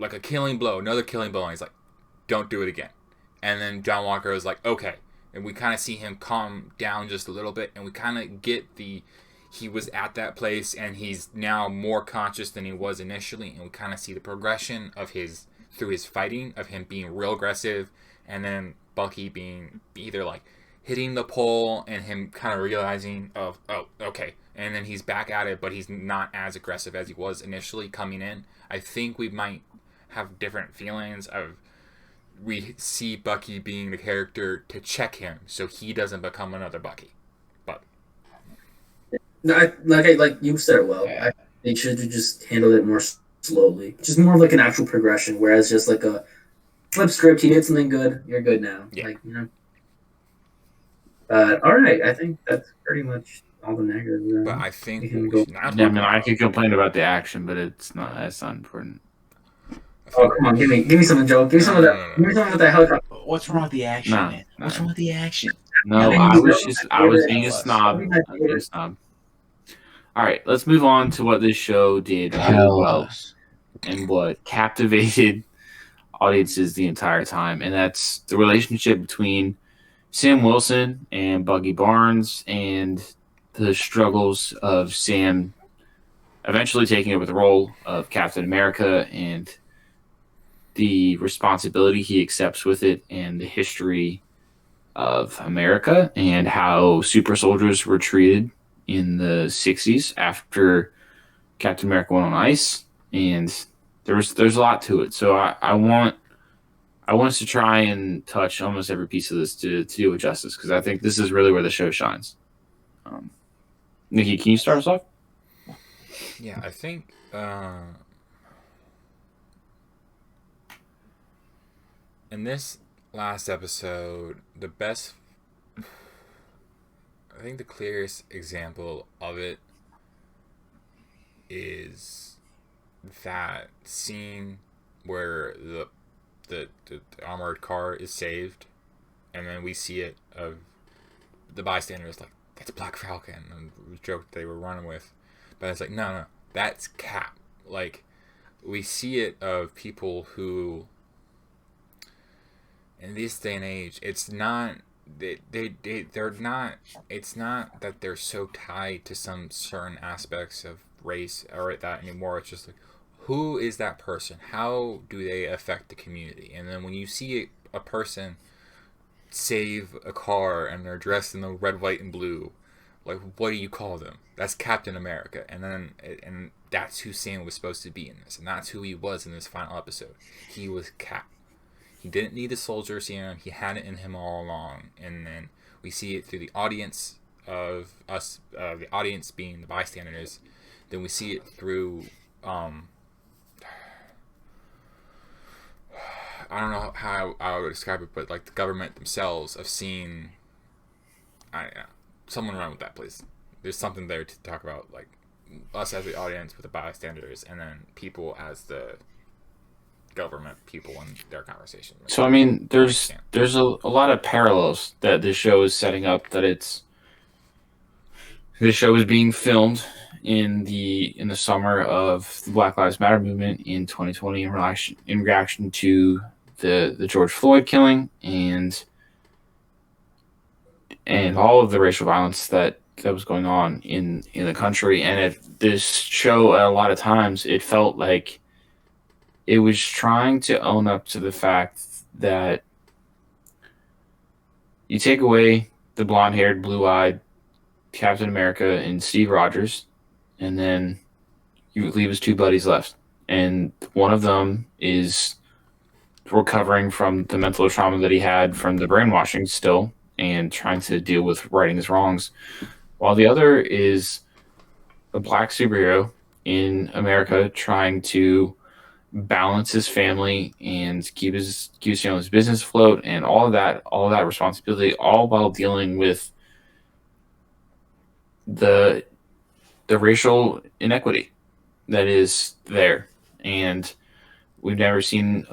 a killing blow, another killing blow, and he's like, "Don't do it again." And then John Walker was like, "Okay," and we kind of see him calm down just a little bit, and we kind of get he was at that place, and he's now more conscious than he was initially, and we kind of see the progression of through his fighting, of him being real aggressive, and then Bucky being either hitting the pole and him kind of realizing okay, and then he's back at it, but he's not as aggressive as he was initially coming in. I think we might have different feelings of we see Bucky being the character to check him so he doesn't become another Bucky. But no, like you said it well. They should have just handled it more slowly, just more of an actual progression, whereas just a flip script, he did something good, you're good now. Yeah. All right, I think that's pretty much all the negatives. But I think I could complain about the action, but that's not important. Oh, come on, give me something, Joe. Give me some of that. Give me some of that helicopter. What's wrong with the action, man? What's wrong with the action? No, I was being a snob. All right, let's move on to what this show did really well and what captivated audiences the entire time, and that's the relationship between Sam Wilson and Buggy Barnes, and the struggles of Sam eventually taking over the role of Captain America, and the responsibility he accepts with it, and the history of America, and how super soldiers were treated in the 60s after Captain America went on ice. And there's a lot to it. So I want us to try and touch almost every piece of this to do it justice, because I think this is really where the show shines. Nikki, can you start us off? Yeah, I think in this last episode, I think the clearest example of it is that scene where the armored car is saved, and then we see it of the bystanders like, that's Black Falcon, and the joke they were running with, but it's like, no, that's Cap. Like, we see it of people who, in this day and age, it's not they're not. It's not that they're so tied to some certain aspects of race or that anymore. It's just like, who is that person? How do they affect the community? And then when you see a person save a car and they're dressed in the red, white, and blue, like, what do you call them? That's Captain America. And that's who Sam was supposed to be in this, and that's who he was in this final episode. He was Cap. He didn't need the soldier serum. He had it in him all along. And then we see it through the audience of us, the audience being the bystanders. Then we see it through, I don't know how I would describe it, but like the government themselves of seeing, I don't know, someone run with that, please. There's something there to talk about, like us as the audience with the bystanders, and then people as the government people in their conversation. So I mean, there's a lot of parallels that this show is setting up. That this show is being filmed in the summer of the Black Lives Matter movement in 2020 in reaction to the George Floyd killing and all of the racial violence that was going on in the country. And this show, at a lot of times, it felt like it was trying to own up to the fact that you take away the blonde-haired, blue-eyed Captain America and Steve Rogers, and then you leave his two buddies left. And one of them is recovering from the mental trauma that he had from the brainwashing still and trying to deal with righting his wrongs, while the other is a black superhero in America trying to balance his family and keep his business afloat and all of that responsibility, all while dealing with the racial inequity that is there. And we've never seen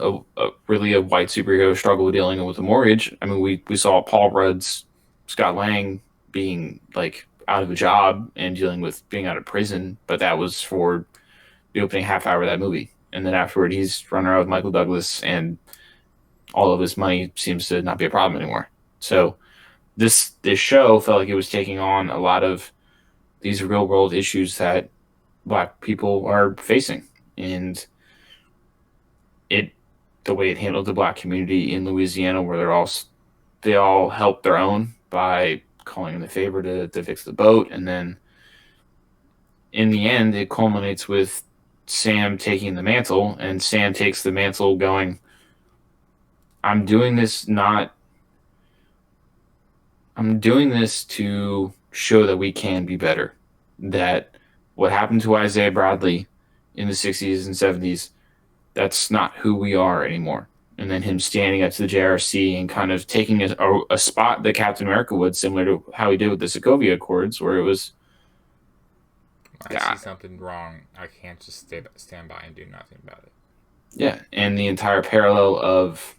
really a white superhero struggle with dealing with a mortgage. I mean, we saw Paul Rudd's Scott Lang being like out of a job and dealing with being out of prison, but that was for the opening half hour of that movie. And then afterward, he's running around with Michael Douglas, and all of his money seems to not be a problem anymore. So this show felt like it was taking on a lot of these real world issues that Black people are facing, and the way it handled the Black community in Louisiana, where they all helped their own by calling in a favor to fix the boat, and then in the end, it culminates with Sam taking the mantle, and Sam takes the mantle going, I'm doing this to show that we can be better. That what happened to Isaiah Bradley in the 60s and 70s, that's not who we are anymore. And then him standing up to the JRC and kind of taking a spot that Captain America would, similar to how he did with the Sokovia Accords, where it was, I see something wrong, I can't just stand by and do nothing about it. Yeah, and the entire parallel of,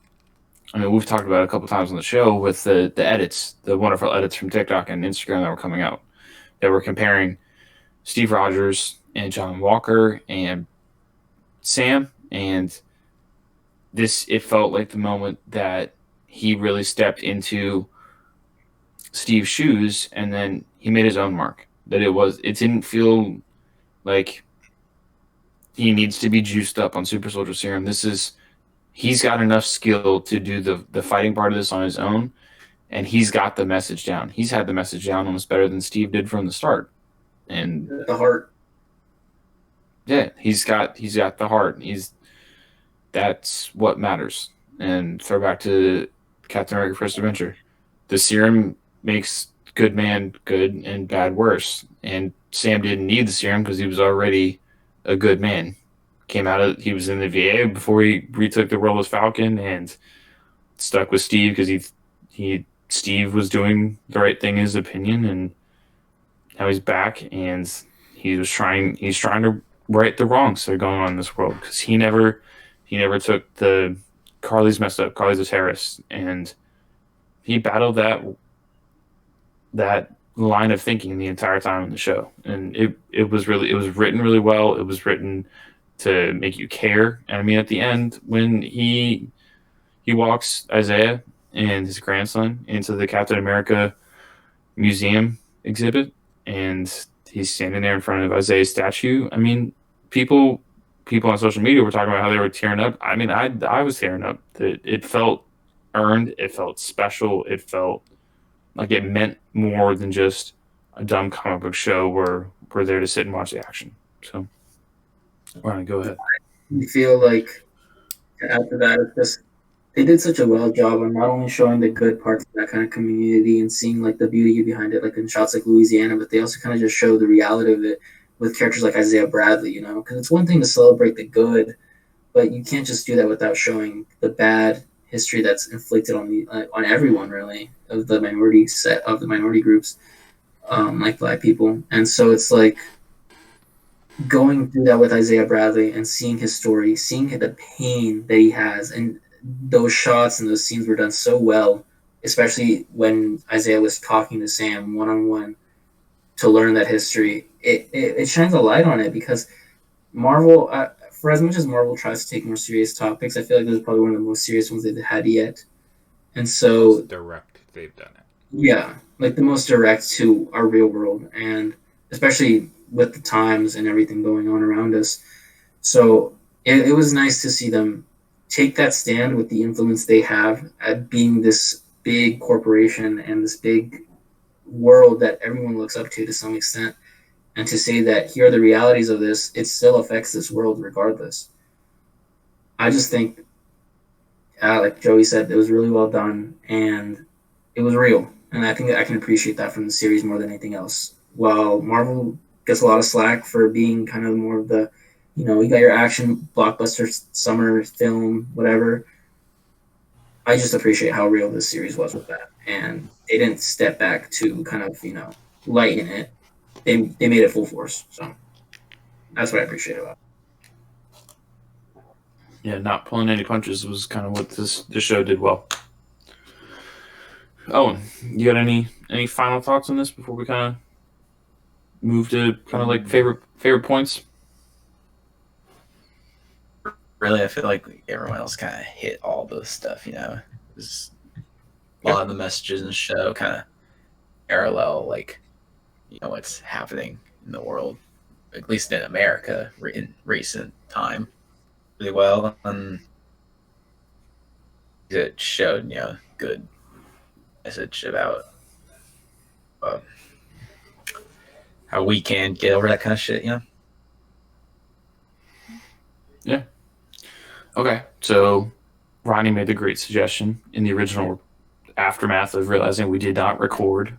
I mean, we've talked about it a couple times on the show with the edits, the wonderful edits from TikTok and Instagram that were coming out, that were comparing Steve Rogers and John Walker and Sam, and it felt like the moment that he really stepped into Steve's shoes, and then he made his own mark. That it didn't feel like he needs to be juiced up on super soldier serum. He's got enough skill to do the fighting part of this on his own, and he's got the message down. He's had the message down almost better than Steve did from the start. And the heart. Yeah, he's got the heart. That's what matters. And throw back to Captain America: First Adventure. The serum makes good man good and bad worse. And Sam didn't need the serum because he was already a good man. He was in the VA before he retook the role as Falcon and stuck with Steve because Steve was doing the right thing in his opinion, and now he's back and he's trying to right the wrongs that are going on in this world because he never took the Carly's messed up. Carly's a terrorist, and he battled that line of thinking the entire time in the show, and it was written really well. It was written to make you care. And I mean, at the end, when he walks Isaiah and his grandson into the Captain America museum exhibit, and he's standing there in front of Isaiah's statue. I mean, people on social media were talking about how they were tearing up. I mean, I was tearing up. It felt earned. It felt special. It felt like it meant more than just a dumb comic book show where we're there to sit and watch the action. So, Ryan, go ahead. You feel like after that, it's just they did such a well job on not only showing the good parts of that kind of community and seeing like the beauty behind it, like in shots like Louisiana, but they also kind of just show the reality of it with characters like Isaiah Bradley, you know, because it's one thing to celebrate the good, but you can't just do that without showing the bad history that's inflicted on everyone really of the minority groups, like Black people, and so it's like going through that with Isaiah Bradley and seeing his story, seeing the pain that he has, and those shots and those scenes were done so well, especially when Isaiah was talking to Sam one on one to learn that history. It shines a light on it because Marvel, for as much as Marvel tries to take more serious topics, I feel like this is probably one of the most serious ones they've had yet. And so direct they've done it. Yeah, like the most direct to our real world, and especially with the times and everything going on around us. So it was nice to see them take that stand with the influence they have at being this big corporation and this big world that everyone looks up to some extent, and to say that here are the realities of this, it still affects this world regardless. I just think, like Joey said, it was really well done and it was real. And I think I can appreciate that from the series more than anything else. While Marvel gets a lot of slack for being kind of more of the, you know, you got your action blockbuster summer film, whatever. I just appreciate how real this series was with that. And they didn't step back to kind of, you know, lighten it. They made it full force. So that's what I appreciate about it. Yeah, not pulling any punches was kind of what this show did well. Owen, you got any final thoughts on this before we kind of move to kind of like favorite points? Really, I feel like everyone else kind of hit all the stuff, you know. A lot of the messages in the show kind of parallel, like, you know, what's happening in the world, at least in America in recent time, really well. And it showed, you know, good message about how we can get over that kind of shit, you know? Yeah. Okay, so Ronnie made the great suggestion in the original aftermath of realizing we did not record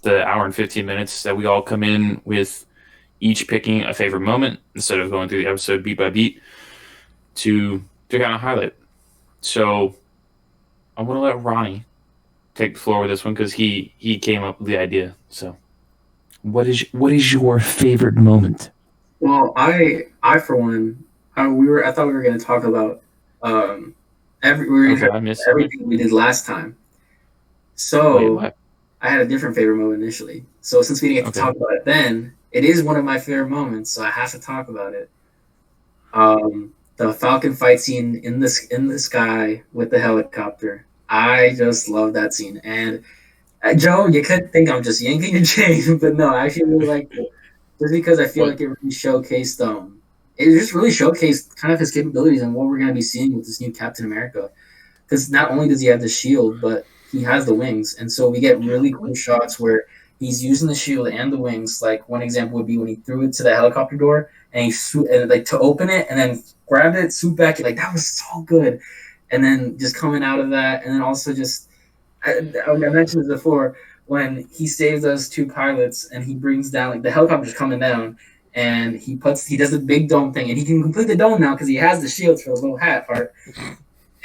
the hour and 15 minutes that we all come in with each picking a favorite moment instead of going through the episode beat by beat to kind of highlight. So I want to let Ronnie take the floor with this one because he came up with the idea. So what is your favorite moment? Well, I for one, I thought we were going to talk about everything we did last time. So wait, I had a different favorite moment initially. So since we didn't get to talk about it then, it is one of my favorite moments, so I have to talk about it. The Falcon fight scene in the sky with the helicopter. I just love that scene. And Joe, you could think I'm just yanking your chain, but no, I actually really liked it. Just because I feel like it really showcased kind of his capabilities and what we're going to be seeing with this new Captain America. Because not only does he have the shield, but he has the wings. And so we get really cool shots where he's using the shield and the wings. Like one example would be when he threw it to the helicopter door and to open it and then grabbed it, swooped back. Like, that was so good. And then just coming out of that, and then also just, I mentioned this before, when he saves those two pilots and he brings down like the helicopter's coming down and he does the big dome thing and he can complete the dome now because he has the shields for the little hat part.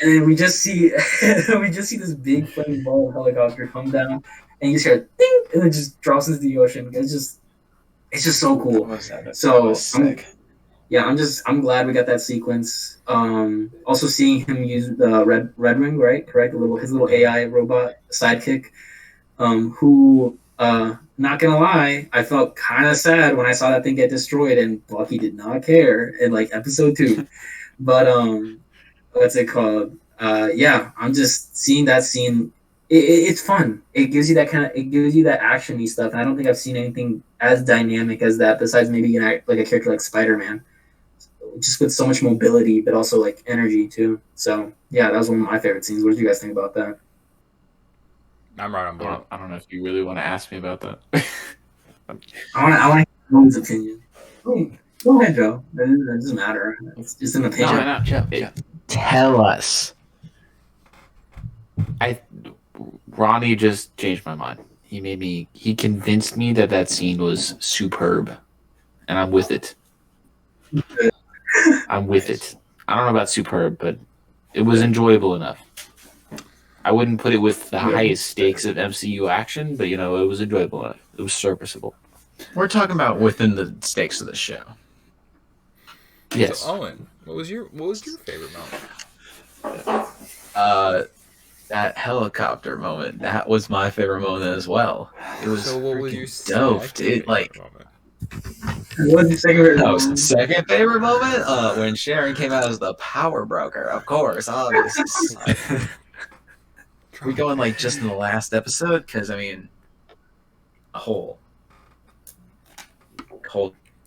And then we just see this big flaming ball of helicopter come down and you just hear ding and it just drops into the ocean. It's just so cool. That was sick. I'm glad we got that sequence. Also seeing him use the Red Wing, right? Correct, his little AI robot sidekick. Who not gonna lie, I felt kind of sad when I saw that thing get destroyed, and Bucky did not care in like episode 2. But what's it called? Yeah, I'm just seeing that scene. It's fun. It gives you that actiony stuff. And I don't think I've seen anything as dynamic as that, besides maybe like a character like Spider-Man, just with so much mobility, but also like energy too. So yeah, that was one of my favorite scenes. What did you guys think about that? I'm right on board. I don't know if you really want to ask me about that. I want to hear his opinion. Go ahead, Joe. It doesn't matter. It's just an opinion. No, Joe. Tell us. Ronnie just changed my mind. He convinced me that scene was superb, and I'm with it. I'm with it. I don't know about superb, but it was enjoyable enough. I wouldn't put it with the highest stakes of MCU action, but it was enjoyable enough. It was serviceable. We're talking about within the stakes of the show. Yes. So, Owen, what was your favorite moment? That helicopter moment, that was my favorite moment as well. It was So what was your dope, dude. Like, moment? What was your second favorite that was the moment? second favorite moment. When Sharon came out as the power broker, of course, obviously. Are we going like just in the last episode? Because I mean, a whole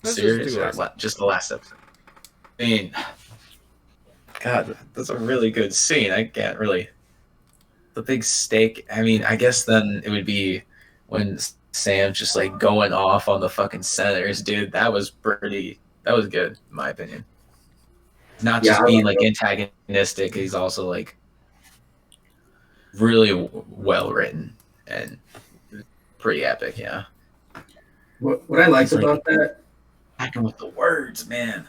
Let's series, just do or just the last episode. I mean, God, that's a really good scene. I can't really. The big stake. I mean, I guess then it would be when Sam's just like going off on the fucking senators, dude. That was good, in my opinion. Not just being like antagonistic. He's also like really well written and pretty epic. Yeah. What I liked about that, Acting with the words, man.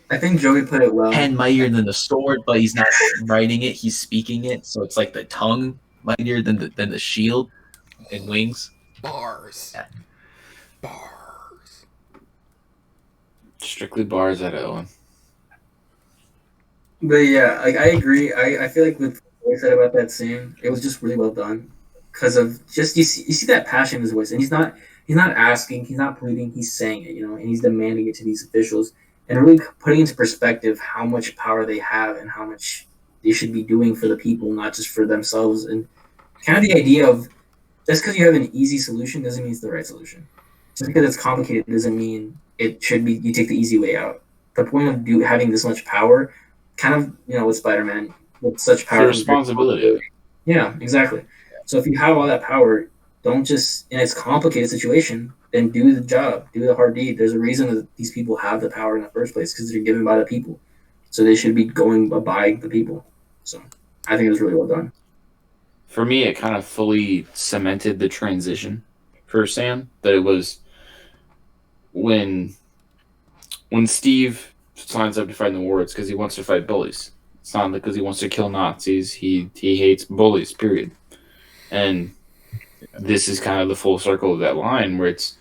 I think Joey put it well. Pen mightier than the sword, but he's not writing it; he's speaking it. So it's like the tongue mightier than the shield and wings. Bars. Yeah. Bars. Strictly bars at Owen. But yeah, like I agree. I feel like with what I said about that scene, it was just really well done because of just you see that passion in his voice, and he's not asking, he's not pleading, he's saying it, and he's demanding it to these officials, and really putting into perspective how much power they have and how much they should be doing for the people, not just for themselves. And kind of the idea of just because you have an easy solution doesn't mean it's the right solution. Just because it's complicated doesn't mean it should be you take the easy way out. The point of having this much power, kind of with Spider-Man, with such power, The responsibility. Yeah, exactly. So if you have all that power, don't just in a complicated situation, then do the job, do the hard deed. There's a reason that these people have the power in the first place because they're given by the people. So they should be going by the people. So I think it was really well done. For me, it kind of fully cemented the transition for Sam. That it was when Steve signs up to fight in the war, it's because he wants to fight bullies. It's not because he wants to kill Nazis. He hates bullies, period. And this is kind of the full circle of that line where it's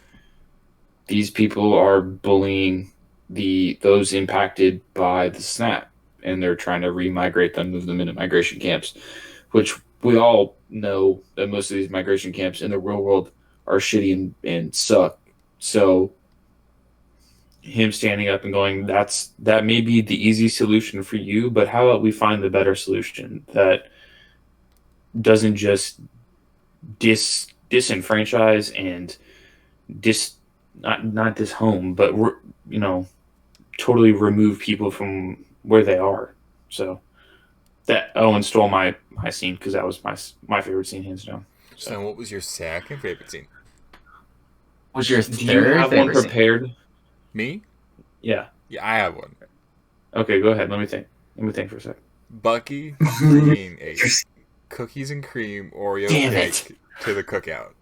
these people are bullying those impacted by the snap, and they're trying to re-migrate them, move them into migration camps, which we all know that most of these migration camps in the real world are shitty and suck. So him standing up and going, that may be the easy solution for you, but how about we find the better solution that doesn't just disenfranchise and not dishome, but totally remove people from where they are. So that Owen stole my scene because that was my favorite scene hands down. So what was your second favorite scene? Was your Do you have one favorite scene? prepared? Me? Yeah. Yeah, I have one. Okay, go ahead. Let me think for a second. Bucky freaking Ace. cookies and cream Oreo Damn cake it. to the cookout.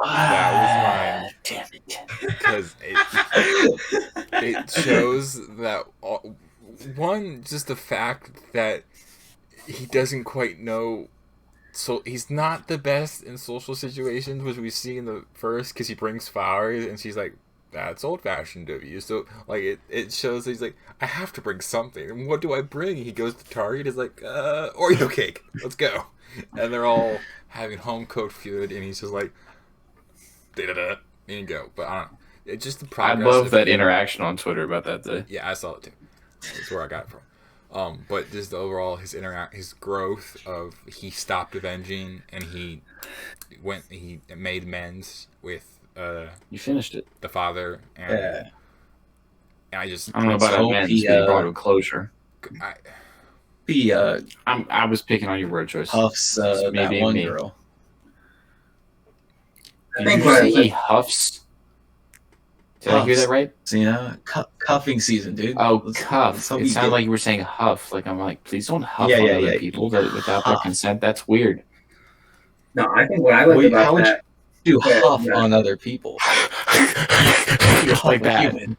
Ah, mine. damn it. Because it shows that one, just the fact that he doesn't quite know. So he's not the best in social situations, which we see in the first, because he brings flowers and she's like, "That's old fashioned of you." So like it shows that he's like, "I have to bring something. And what do I bring?" He goes to Target. He's like, "Oreo cake. Let's go." And they're all having home cooked food, and he's just like, "Da da da." There you go. But I don't know. It's just the I progress. love that interaction on Twitter about that day. Yeah, I saw it too. That's where I got it from. But just the overall his growth of he stopped avenging and he made amends with You finished it. the father and I just I don't know about hope amends, he, but you brought to a closure. I He I was picking on your word choice. huffs that Maybe one me. girl. Did think you what I say he like- huffs? Did I hear that right? So, yeah, cuffing season, dude. Oh, Let's cuff. hope It he sounded get- like you were saying huff. Like I'm like, please don't huff Yeah, on yeah, other yeah. people without their Huff. consent. That's weird. No, I think what I like Wait, about how would that. you Yeah, huff yeah. on other people? Just like A that. human.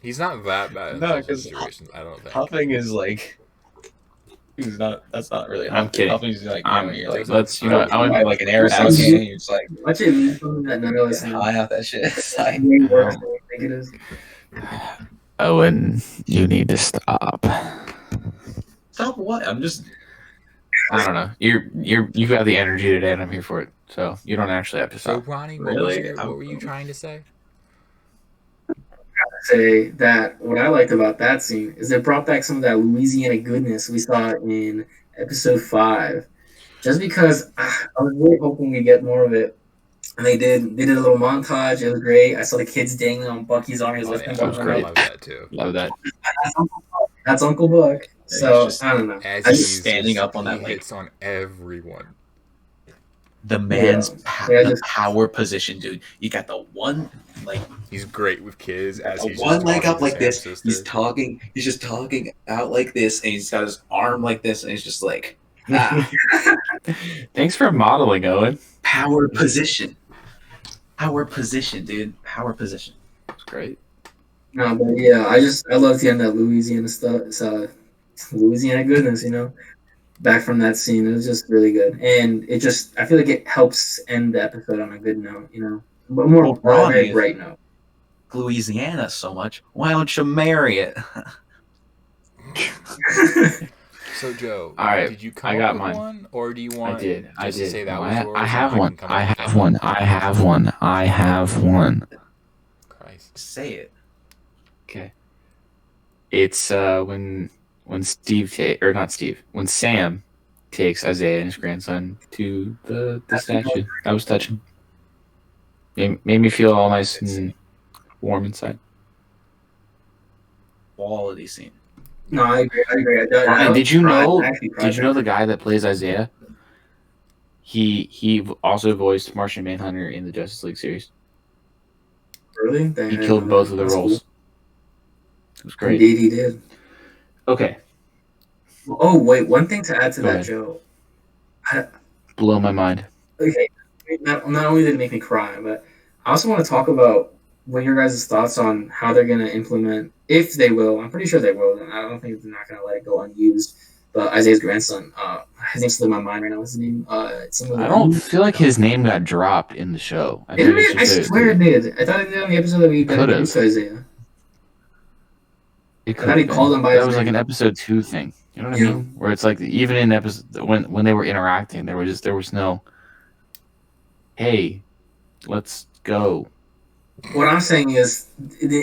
he's not that bad in No, social 'cause situations. I don't think. Huffing is like. That's not really I'm huffing. kidding. Huffing is like, you're like, Let's, you know, I I you would have like an air There's out some- can, you're just like, Watch it mean something that none of us know. high off that shit. It's like, Way worse than we think it is. Owen, you need to stop. stop what? I'm just. I don't know. You got the energy today, and I'm here for it. So you don't actually have to So stop. Ronnie, Really? what were you trying to say? Say that what I liked about that scene is it brought back some of that Louisiana goodness we saw in episode 5. Just because I was really hoping we get more of it. And they did a little montage. It was great. I saw the kids dangling on Bucky's arm. He was Oh, lifting yeah, that was up. great. I love that too. Love that. That's Uncle Buck. he's So just- I don't know. As I he's just standing up on he that, like- hits on everyone. The man's Yeah, the just- power position, dude. You got the one, like, He's great with kids as he's one just leg talking up to like Sam's this. sister. He's talking. He's just talking out like this, and he's got his arm like this, and he's just like, Thanks for modeling, Owen. power position. Power position, dude. Power position. It's great. No, but yeah, I love hearing that Louisiana stuff. It's Louisiana goodness, back from that scene. It was just really good, and I feel like it helps end the episode on a good note, but more Well, Ronnie very is- bright note. Louisiana so much. Why don't you marry it? So Joe, All right, did you come I up got with mine. one, or do you want? I did. I just to did. say that No, was yours, I and have I one. can come I up with have something? one. I have one. I have one. Christ. Say it. Okay. It's when when Sam takes Isaiah and his grandson to the statue. That was touching. Made me feel all nice and warm inside. Quality scene. No, I agree. Ryan, did you know? I actually cried Did you know the there. guy that plays Isaiah? He also voiced Martian Manhunter in the Justice League series. Really? He killed both of the That's roles. It was great. Indeed, he did. Okay, Oh wait, one thing to add to Go that, ahead. Joe. blow my mind. Okay, not only did it make me cry, but I also want to talk about what your guys' thoughts on how they're going to implement, if they will. I'm pretty sure they will. I don't think they're not going to let it go unused. But Isaiah's grandson, his name's still in my mind right now. What's his name? I don't feel like his name got dropped in the show. I Didn't think it's it? I just swear it did. I thought it did on the episode that we got Could've. introduced to Isaiah. It I thought he could've called been. him by That his was like name. an episode 2 thing. You know what I Yeah. mean? Where it's like even in episode when they were interacting, there was no, hey, let's go. What I'm saying is,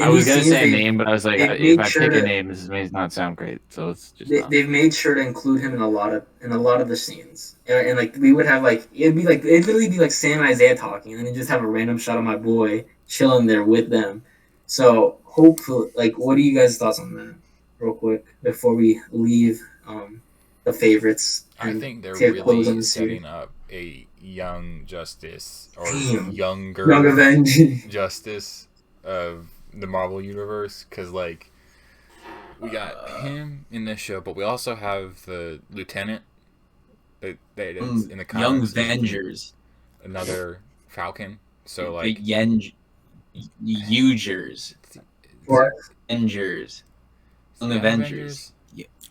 I was gonna say a name, but I was like, they if made I sure pick a to- name, this may not sound great. So it's just not. they've made sure to include him in a lot of the scenes, and like we would have it'd literally be like Sam and Isaiah talking, and then you just have a random shot of my boy chilling there with them. So hopefully, what are you guys' thoughts on that, real quick, before we leave the favorites? I and think they're get close on really the series? setting up a young Justice or Damn. younger Young Avenge. Justice of the Marvel Universe, because we got him in this show, but we also have the Lieutenant It's in the Young comics. Avengers. Another Falcon. So The like Users. Or Avengers. Young Young Avengers.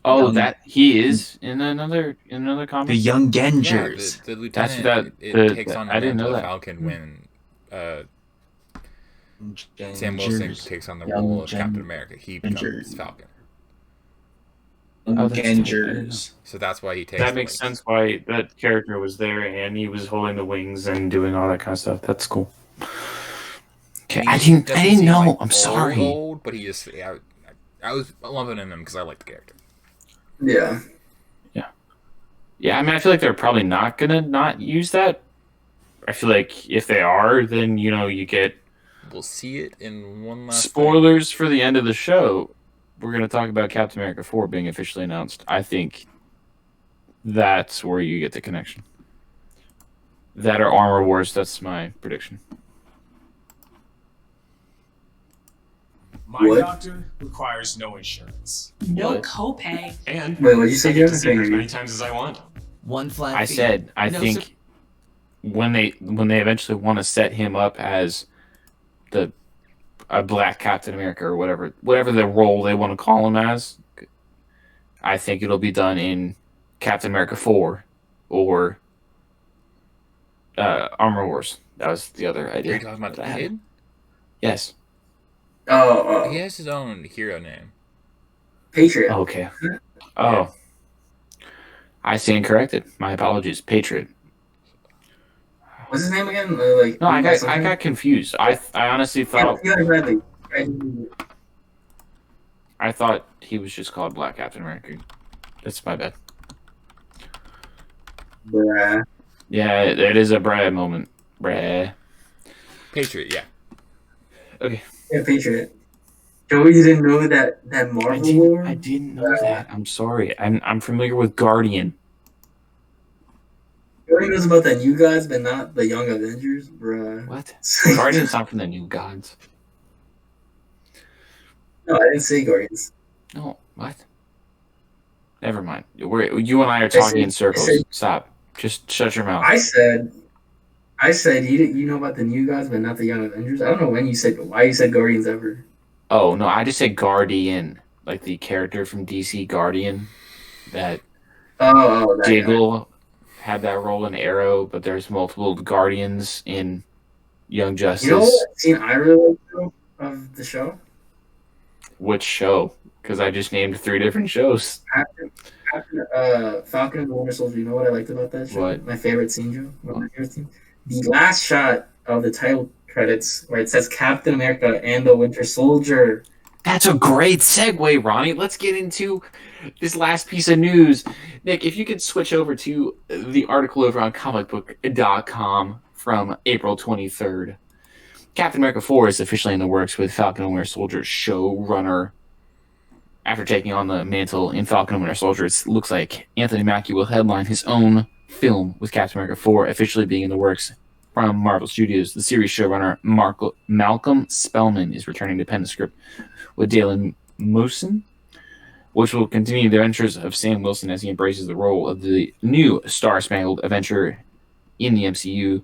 Oh, Young- that he is in another comic. The Young yeah, Gengers. the That's lieutenant takes on the I didn't mantle know of that. Falcon when Sam Wilson takes on the role of Captain America. He becomes Falcon. Oh, that's tight. I didn't know. Gengers. So that's why he takes. That the makes wings. sense why that character was there and he was holding the wings and doing all that kind of stuff. That's cool. Okay, He I didn't doesn't seem, know. like, I'm sorry. old, but he just I was loving him because I like the character. yeah. Yeah, I mean, I feel like they're probably not gonna not use that. I feel like if they are, then you get We'll see it in one last spoilers for the end of the show. We're gonna talk about Captain America 4 being officially announced. I think that's where you get the connection. That or Armor Wars. That's my prediction. My What? doctor requires no insurance. No What? copay. And Wait, what'd you I say, get to Jonathan? see it as many times as I want. One flat I fee. said I No think when they eventually want to set him up as a Black Captain America or whatever the role they want to call him as, I think it'll be done in Captain America 4 or Armor Wars. That was the other Are idea. you talking about the that I had. kid? Yes. Oh, He has his own hero name. Patriot. Okay. Oh. I stand corrected. My apologies. Patriot. What's his name again? No, I got confused. I honestly thought Eli Bradley. Right? I thought he was just called Black Captain America. That's my bad. Bruh. Yeah, it is a Brad moment. Brad. Patriot, yeah. Yeah, Patriot. Joey, you didn't know that Marvel lore? I didn't know that. I'm sorry. I'm familiar with Guardian. Joey knows about the New Gods, but not the Young Avengers, bruh. What? It's like- Guardian's not from the New Gods. No, I didn't say Guardians. No, what? Never mind. You and I are talking in circles. Stop. Just shut your mouth. I said you know about the New Gods, but not the Young Avengers. I don't know why you said Guardians ever. Oh, no, I just said Guardian. Like the character from DC Guardian. That Oh, that guy. Jiggle had that role in Arrow, but there's multiple Guardians in Young Justice. You know what scene I really like though, of the show? Which show? Because I just named 3 different shows. After Falcon and the Winter Soldier, you know what I liked about that show? What? My favorite scene, Joe? One of my favorite scenes? The last shot of the title credits where it says Captain America and the Winter Soldier. That's a great segue, Ronnie. Let's get into this last piece of news. Nick, if you could switch over to the article over on comicbook.com from April 23rd. Captain America 4 is officially in the works with Falcon and Winter Soldier showrunner. After taking on the mantle in Falcon and Winter Soldier, it looks like Anthony Mackie will headline his own film with Captain America 4 officially being in the works from Marvel Studios. The series showrunner Malcolm Spellman is returning to pen the script with Dalen Mosen, which will continue the adventures of Sam Wilson as he embraces the role of the new Star-Spangled Adventurer in the MCU.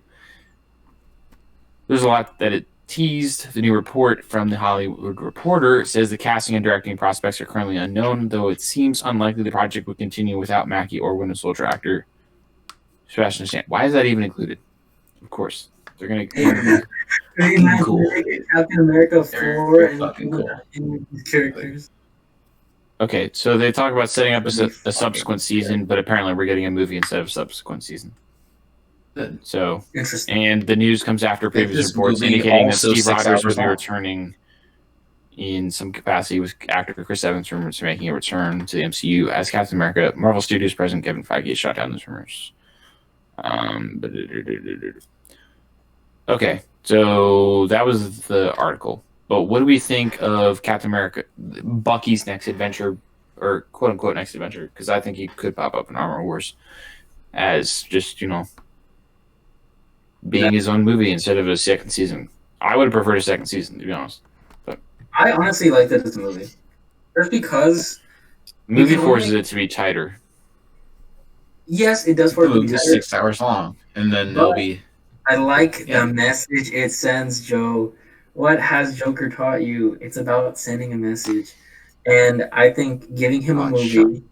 There's a lot that it teased. The new report from The Hollywood Reporter says the casting and directing prospects are currently unknown, though it seems unlikely the project would continue without Mackie or Winter Soldier actor Sebastian Stan. Why is that even included? Of course. They're going to... Fucking cool. Captain America 4 They're and fucking cool. these characters. Okay, so they talk about setting up a subsequent season, but apparently we're getting a movie instead of a subsequent season. Good. So, Interesting. and the news comes after previous This reports movie indicating that also Steve 6 Rogers will hours be long. returning in some capacity with actor Chris Evans rumors to making a return to the MCU as Captain America. Marvel Studios president Kevin Feige has shot down those rumors. Okay, so that was the article. But what do we think of Captain America, Bucky's next adventure, or quote unquote next adventure? Because I think he could pop up in Armor Wars as just, being his own movie instead of a second season. I would have preferred a second season, to be honest. I honestly liked it as a movie. Just because Movie can forces only- it to be tighter. yes, it does The for it to be movie's tighter, 6 hours long, and then but it'll be I like yeah. the message it sends, Joe. What has Joker taught you? It's about sending a message. And I think giving him a Oh, shut. movie,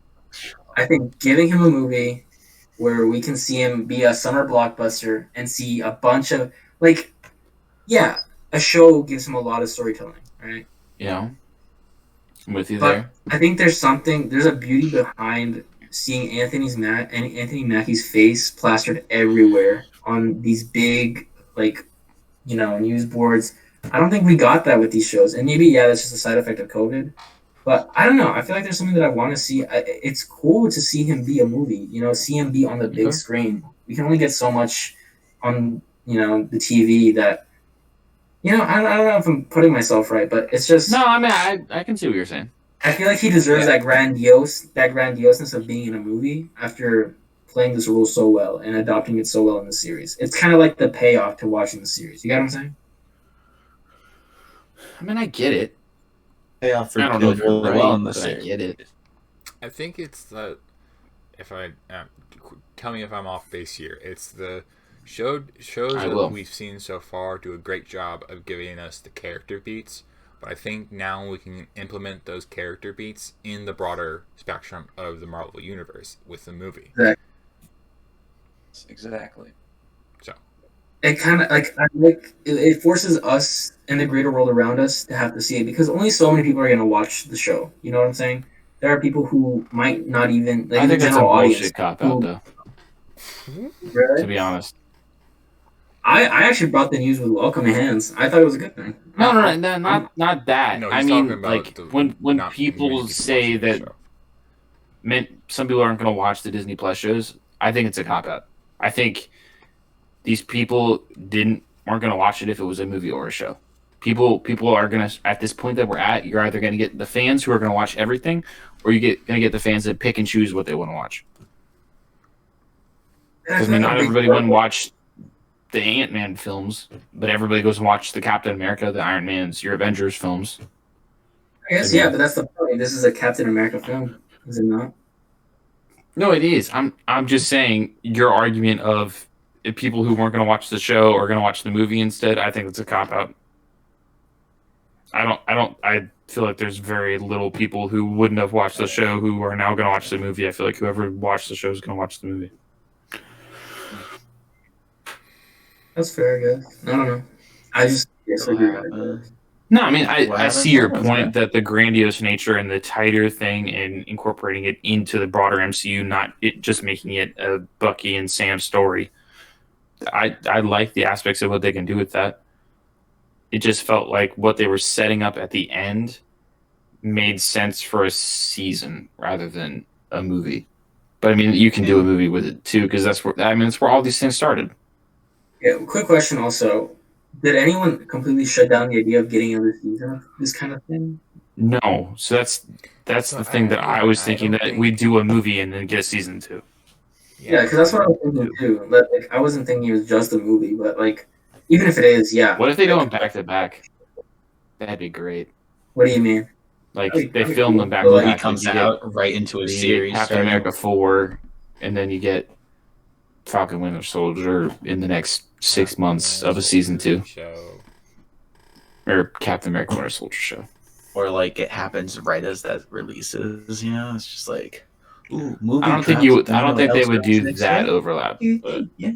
I think giving him a movie where we can see him be a summer blockbuster and see a bunch of, like, yeah, a show gives him a lot of storytelling, right? You know, I'm with you But there. I think there's a beauty behind seeing Anthony Mackie's face plastered everywhere on these big, like, news boards. I don't think we got that with these shows, and maybe that's just a side effect of COVID. But I don't know. I feel like there's something that I want to see. It's cool to see him be a movie. See him be on the big Okay. screen. We can only get so much on the TV that I don't know if I'm putting myself right, but it's just No, I mean I can see what you're saying. I feel like he deserves Yeah. that grandioseness of being in a movie after playing this role so well and adopting it so well in the series. It's kind of like the payoff to watching the series. You got what I'm saying? I mean, I get it. Payoff for I don't know doing if you're really right, well in the but I series. get it. I think it's the if I tell me if I'm off base here. It's the shows I that will. we've seen so far do a great job of giving us the character beats. But I think now we can implement those character beats in the broader spectrum of the Marvel universe with the movie. Exactly. So It kind of it forces us and the greater world around us to have to see it because only so many people are going to watch the show. You know what I'm saying? There are people who might not even like I in the think that's a general audience. bullshit cop out, though. To Really? be honest. I actually brought the news with welcome hands. I thought it was a good thing. No, not that. No, I he's mean, talking about like the when not people many say watching the that show. some people aren't going to watch the Disney Plus shows, I think it's a cop out. I think these people weren't going to watch it if it was a movie or a show. People are going to, at this point that we're at, you're either going to get the fans who are going to watch everything, or you're going to get the fans that pick and choose what they want to watch. Because I mean, not everybody wouldn't watch the Ant-Man films, but everybody goes and watch the Captain America, the Iron Man's, your Avengers films. I guess yeah, but that's the point. This is a Captain America film, is it not? No, it is. I'm just saying your argument of if people who weren't going to watch the show are going to watch the movie instead. I think it's a cop out. I feel like there's very little people who wouldn't have watched the show who are now going to watch the movie. I feel like whoever watched the show is going to watch the movie. That's fair, I guess. I don't know. I just disagree. No, I mean, What I see happened? your What was point that the grandiose nature and the tighter thing and incorporating it into the broader MCU, not it just making it a Bucky and Sam story. I like the aspects of what they can do with that. It just felt like what they were setting up at the end made sense for a season rather than a movie. But I mean, you can do a movie with it too, because that's where all these things started. Yeah, quick question also. Did anyone completely shut down the idea of getting another season of this kind of thing? No, so that's the thing that I was thinking that we do a movie and then get a season 2. Yeah, because that's what I was thinking too. Like, I wasn't thinking it was just a movie, but like, even if it is, yeah. What if they do them back to back? That'd be great. What do you mean? Like That'd be they film them back cool. to Like, He back. comes Like, you out right into a get series. Captain starting America 4, and then you get Falcon Winter Soldier in the next 6 months of a season 2, show. or Captain America Winter Soldier show. or like it happens right as that releases. It's just like, ooh, movie. I don't think they would do that overlap. But Yeah.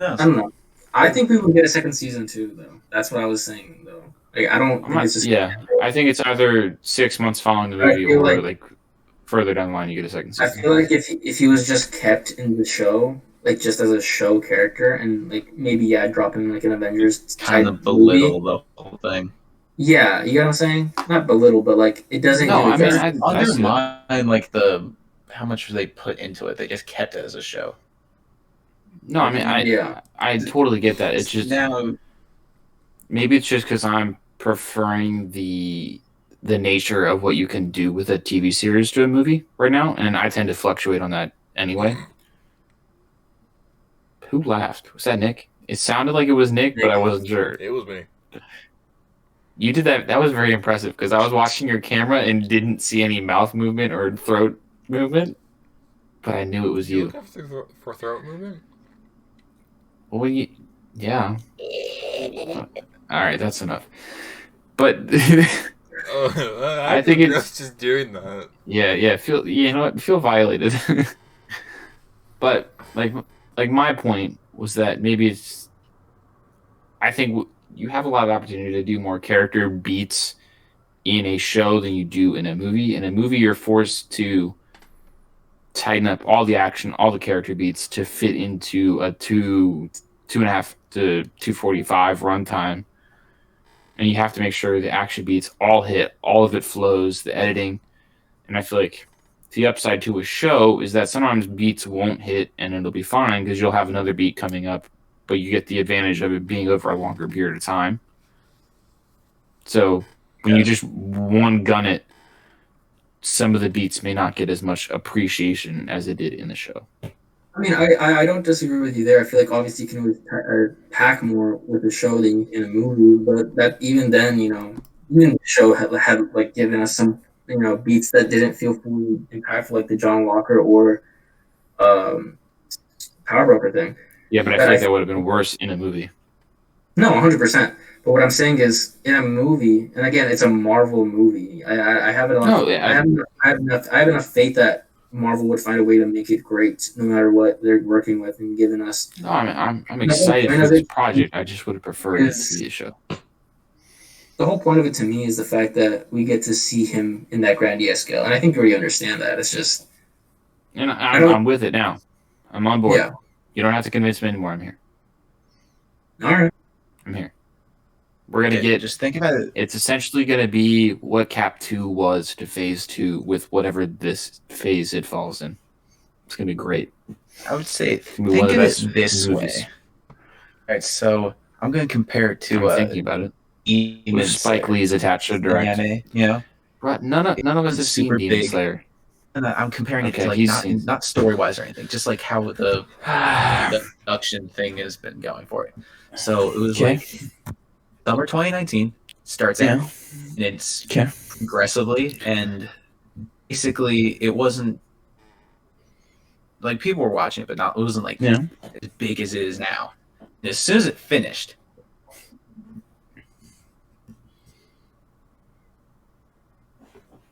I don't know. I think we would get a second season too, though. That's what I was saying, though. Like, I don't think it's just I think it's either 6 months following the movie feel or like- like further down the line you get a second I season. feel like if he was just kept in the show, like just as a show character, and like maybe drop him like an Avengers Kind type of belittle the whole thing. Yeah, you know what I'm saying? Not belittle, but like it doesn't. No, do I mean, justice. I see that. Undermine like how much they put into it. They just kept it as a show. No, I mean, Yeah. I totally get that. It's just now maybe it's just because I'm preferring the nature of what you can do with a TV series to a movie right now, and I tend to fluctuate on that anyway. Who laughed? Was that Nick? It sounded like it was Nick, but I wasn't sure. It was me. You did that. That was very impressive because I was watching your camera and didn't see any mouth movement or throat movement. but I knew it was You you. look up for throat movement? Well, yeah. All right, that's enough. But Oh, I think it's just doing that. yeah. Feel violated. But my point was that maybe it's. I think you have a lot of opportunity to do more character beats in a show than you do in a movie. In a movie, you're forced to tighten up all the action, all the character beats to fit into a 2.5 to 2:45 runtime, and you have to make sure the action beats all hit, all of it flows, the editing, and I feel like the upside to a show is that sometimes beats won't hit and it'll be fine because you'll have another beat coming up, but you get the advantage of it being over a longer period of time. So when you just one gun it, some of the beats may not get as much appreciation as it did in the show. I mean, I don't disagree with you there. I feel like obviously you can always pack more with a show than in a movie, but that even then, even the show had like given us some beats that didn't feel fully impactful, like the John Walker or um, Power Broker thing. Yeah, but I feel like that would have been worse in a movie. No, 100%. But what I'm saying is, in a movie, and again, it's a Marvel movie. I have enough. No, yeah, I have enough faith that Marvel would find a way to make it great, no matter what they're working with and giving us. No, I'm excited for this project. I just would have preferred it to be a show. The whole point of it to me is the fact that we get to see him in that grandiose scale, and I think you already understand that. It's just, and I'm with it now. I'm on board. Yeah. You don't have to convince me anymore. I'm here. All right. I'm here. We're gonna get. Just think about it. It's essentially gonna be what Cap 2 was to Phase 2 with whatever this phase it falls in. It's gonna be great. I would say think one of of the it best this movies. way. All right, so I'm going to compare it to I'm thinking about it. Demon Spike Slayer. Lee's attached to direct. Anime, Right, none of us have seen Super Demon big. Slayer. And I'm comparing it Okay, to like he's seen- not story wise or anything, just like how the production thing has been going for it. So it was Okay. like summer 2019 starts out, and it's progressively, and basically it wasn't like people were watching it, but it wasn't like as big as it is now. And as soon as it finished,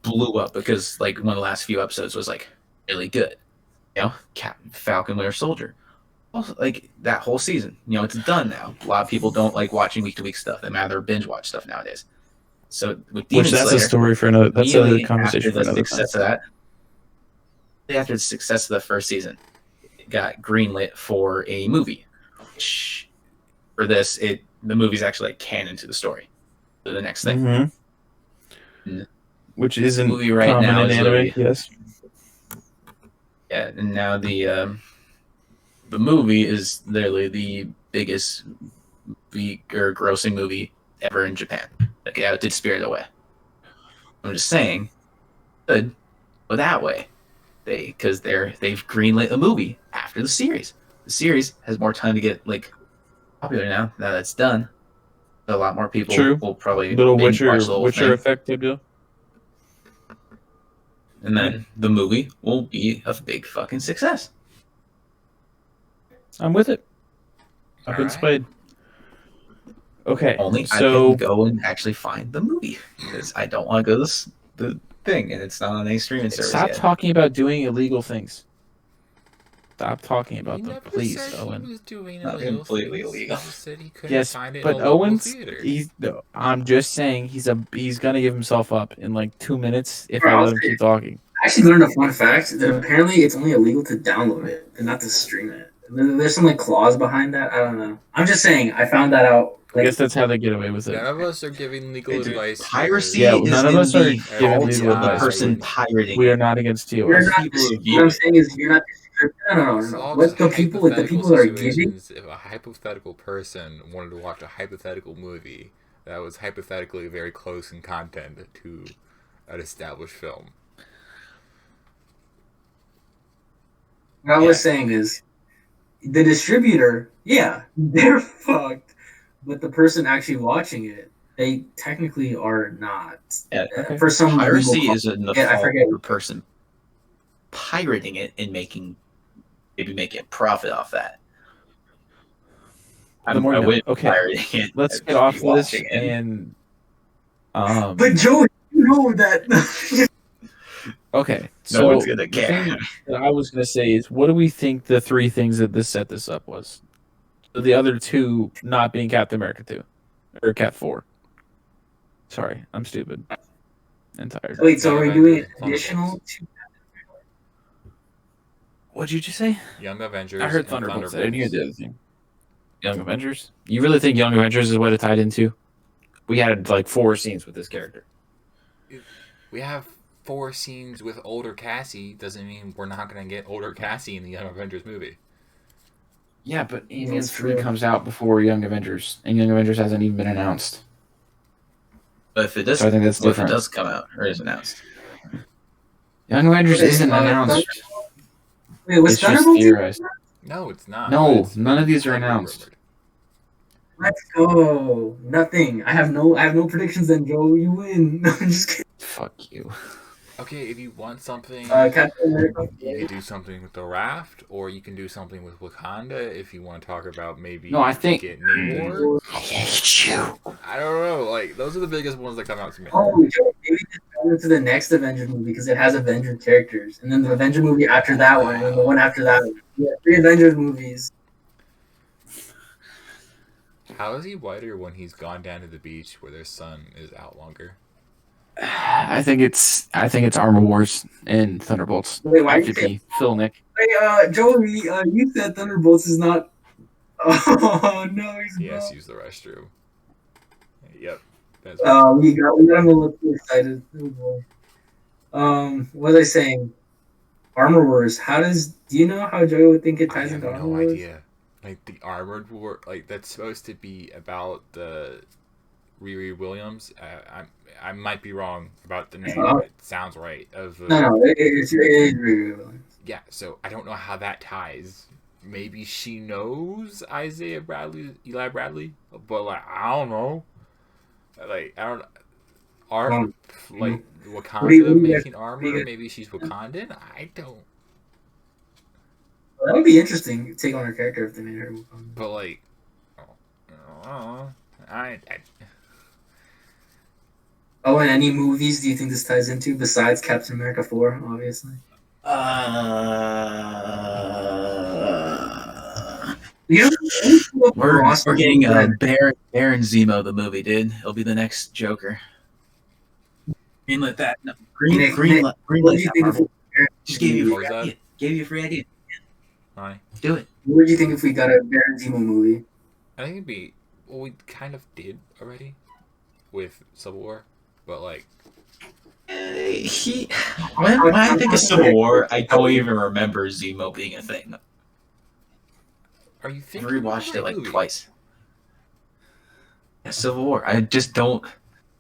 blew up because like one of the last few episodes was like really good. Falcon Winter Soldier. Also, like that whole season, it's done now. A lot of people don't like watching week to week stuff. They rather binge watch stuff nowadays. So with Demon Slayer, a story for another. That's a conversation for another time. After the success of the first season, it got greenlit for a movie. Which, for this, the movie's actually like canon to the story. So the next thing, Mm-hmm. Which isn't movie right common now in is anime. literally- Yes. Yeah, and now the movie is literally the biggest grossing movie ever in Japan. Like, yeah, it did Spirit Away. I'm just saying, good, but that way, because they've greenlit a movie after the series. The series has more time to get like popular now. Now that's done, a lot more people will probably Little binge Witcher watch the whole thing. effect, Gabriel. And then the movie will be a big fucking success. I'm with it. I've been Alright. swayed. Okay, Only I so can go and actually find the movie because I don't want to go to the thing, and it's not on any streaming service stop yet. talking about doing illegal things. Stop talking about He them, never please, said Owen. He was doing Not illegal completely things. illegal. He just said he couldn't Yes, find it but in a local Owen's theater. I'm just saying he's gonna give himself up in like 2 minutes if I let him keep talking. I actually learned a fun fact that apparently it's only illegal to download it and not to stream it. There's some like clause behind that. I don't know. I'm just saying. I found that out. I guess that's how they get away with it. None of us are giving legal Dude, advice. piracy Yeah, is none of in us are the giving fault legal of the advice. person pirating. We are not against TOS. You're not. People What view I'm it. saying is you're not. No. What the people that are giving? If a hypothetical person wanted to watch a hypothetical movie that was hypothetically very close in content to an established film, What I was saying is the distributor. Yeah, they're fucked. But the person actually watching it, they technically are not. Yeah. For some Piracy legal is in the I fault forget. of the person. pirating it and making a profit off that. The more I you know. wouldn't be Okay. pirating it. Let's I'd get just off be this watching it. and But Joe, you know that. okay. No So one's gonna the care. thing that I was gonna say is, what do we think the three things that this set this up was? The other two not being Captain America 2 or Cap 4. Sorry, I'm stupid and tired. Wait, so Young are we doing Avengers, additional? What'd you just say? Young Avengers. I heard and Thunderbolts. I didn't hear the other thing. Young Avengers. You really think Young Avengers is what it tied into? We had like 4 scenes with this character. We have 4 scenes with older Cassie. Doesn't mean we're not gonna get older Cassie in the Young Avengers movie. Yeah, but Alien That's 3 true. comes out before Young Avengers, and Young Avengers hasn't even been announced. But if it does, So I think that's what if it different. does come out or is announced? Young Avengers Okay, isn't announced. Wait, was It's just Thunderbolts? theorized. No, it's not. No, It's none of these are heavily announced. rumored. Let's go. Nothing. I have no predictions. Then Joe, you win. No, I'm just kidding. Fuck you. Okay, if you want something, Captain America. you can do something with the raft, or you can do something with Wakanda. If you want to talk about maybe No, I think- get Namor. I hate you. I don't know. Like those are the biggest ones that come out to me. Oh, Joe, maybe just go into the next Avenger movie because it has Avenger characters, and then the Avenger movie after that one, and then the one after that one. Yeah, 3 Avengers movies. How is he whiter when he's gone down to the beach where their sun is out longer? I think it's Armor Wars and Thunderbolts. Wait, why I you could say? be Phil Nick. Wait, Joe, you said Thunderbolts is not. Oh no, he's He has not. to use the restroom. Yep. That's We got him a little too excited. Oh boy. What was I saying? Armor Wars. Do you know how Joey would think it I ties have into Armor no Wars? idea. Like the Armored War, like that's supposed to be about the Riri Williams. I might be wrong about the name. But it sounds right. Of the, No, it's really. yeah. So I don't know how that ties. Maybe she knows Eli Bradley, but like I don't know. Like I don't. Art like Wakanda what do you making guys- armor. Maybe she's Wakandan. I don't. That would be interesting. To take on her character if they made her. But like, I Oh, and any movies do you think this ties into besides Captain America 4, obviously? You know, We're getting Baron Zemo the movie, dude. He'll be the next Joker. Greenlit that. No, Nick, what do greenlit you that, think if Marvel. Just gave you a What free was that? idea. Gave you a free idea. Ronnie, Do it. what would you think if we got a Baron Zemo movie? I think it'd be well. We kind of did already with Civil War, but like When I think of Civil War, I don't even remember Zemo being a thing. are you I thinking? rewatched of it the right like movie? twice. Yeah, Civil War. I just don't.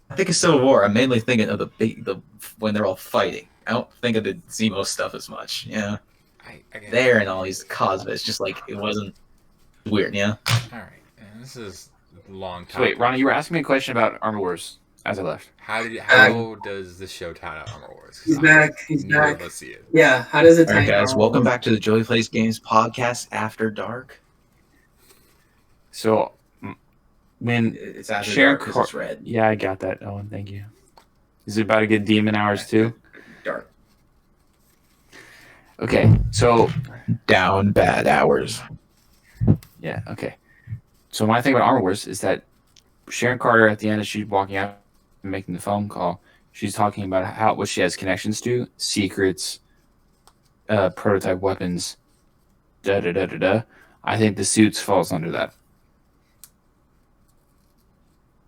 I think of Civil War. I'm mainly thinking of the when they're all fighting. I don't think of the Zemo stuff as much. Yeah, I get there and all these cosmetics. Just like it wasn't weird. Yeah. All right, and this is a long So time. wait, Ronnie, you were asking me a question about Armor Wars as I left. How does the show tie to Armor Wars? 'Cause He's I back. He's neither back. of us see it. Yeah, how does it All tie right, into guys. Armor Welcome Wars? back to the Joey Plays Games podcast after dark. So when It's after Sharon dark 'cause Car- it's red. yeah, I got that, Owen. Thank you. Is it about to get demon hours too? Dark. Okay, so Down bad hours. yeah, okay. So my thing about Armor Wars is that Sharon Carter at the end, as she's walking out and making the phone call, she's talking about what she has connections to, secrets, prototype weapons, da da da da da. I think the suits falls under that.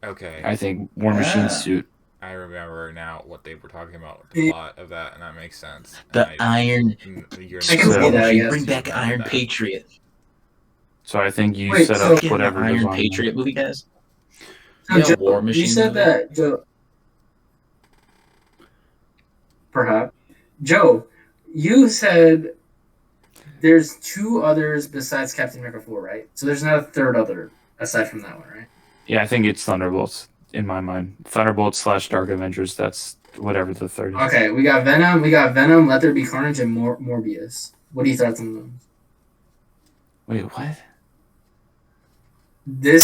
Okay, I think War Machine's suit. I remember now what they were talking about with the plot of that, and that makes sense. The And Iron. you're I can see that, I guess. Bring back Iron Patriot. So I think you Wait, set so- up whatever goes Iron on. Patriot movie, guys. So, Yeah, Joe, War Machine you said movie. that, Joe. Perhaps. Joe, you said there's 2 others besides Captain America 4, right? So there's not a third other aside from that one, right? Yeah, I think it's Thunderbolts in my mind. Thunderbolts / Dark Avengers. That's whatever the third is. Okay, we got Venom, Let There Be Carnage, and Morbius. What are your thoughts on those? Wait, what? This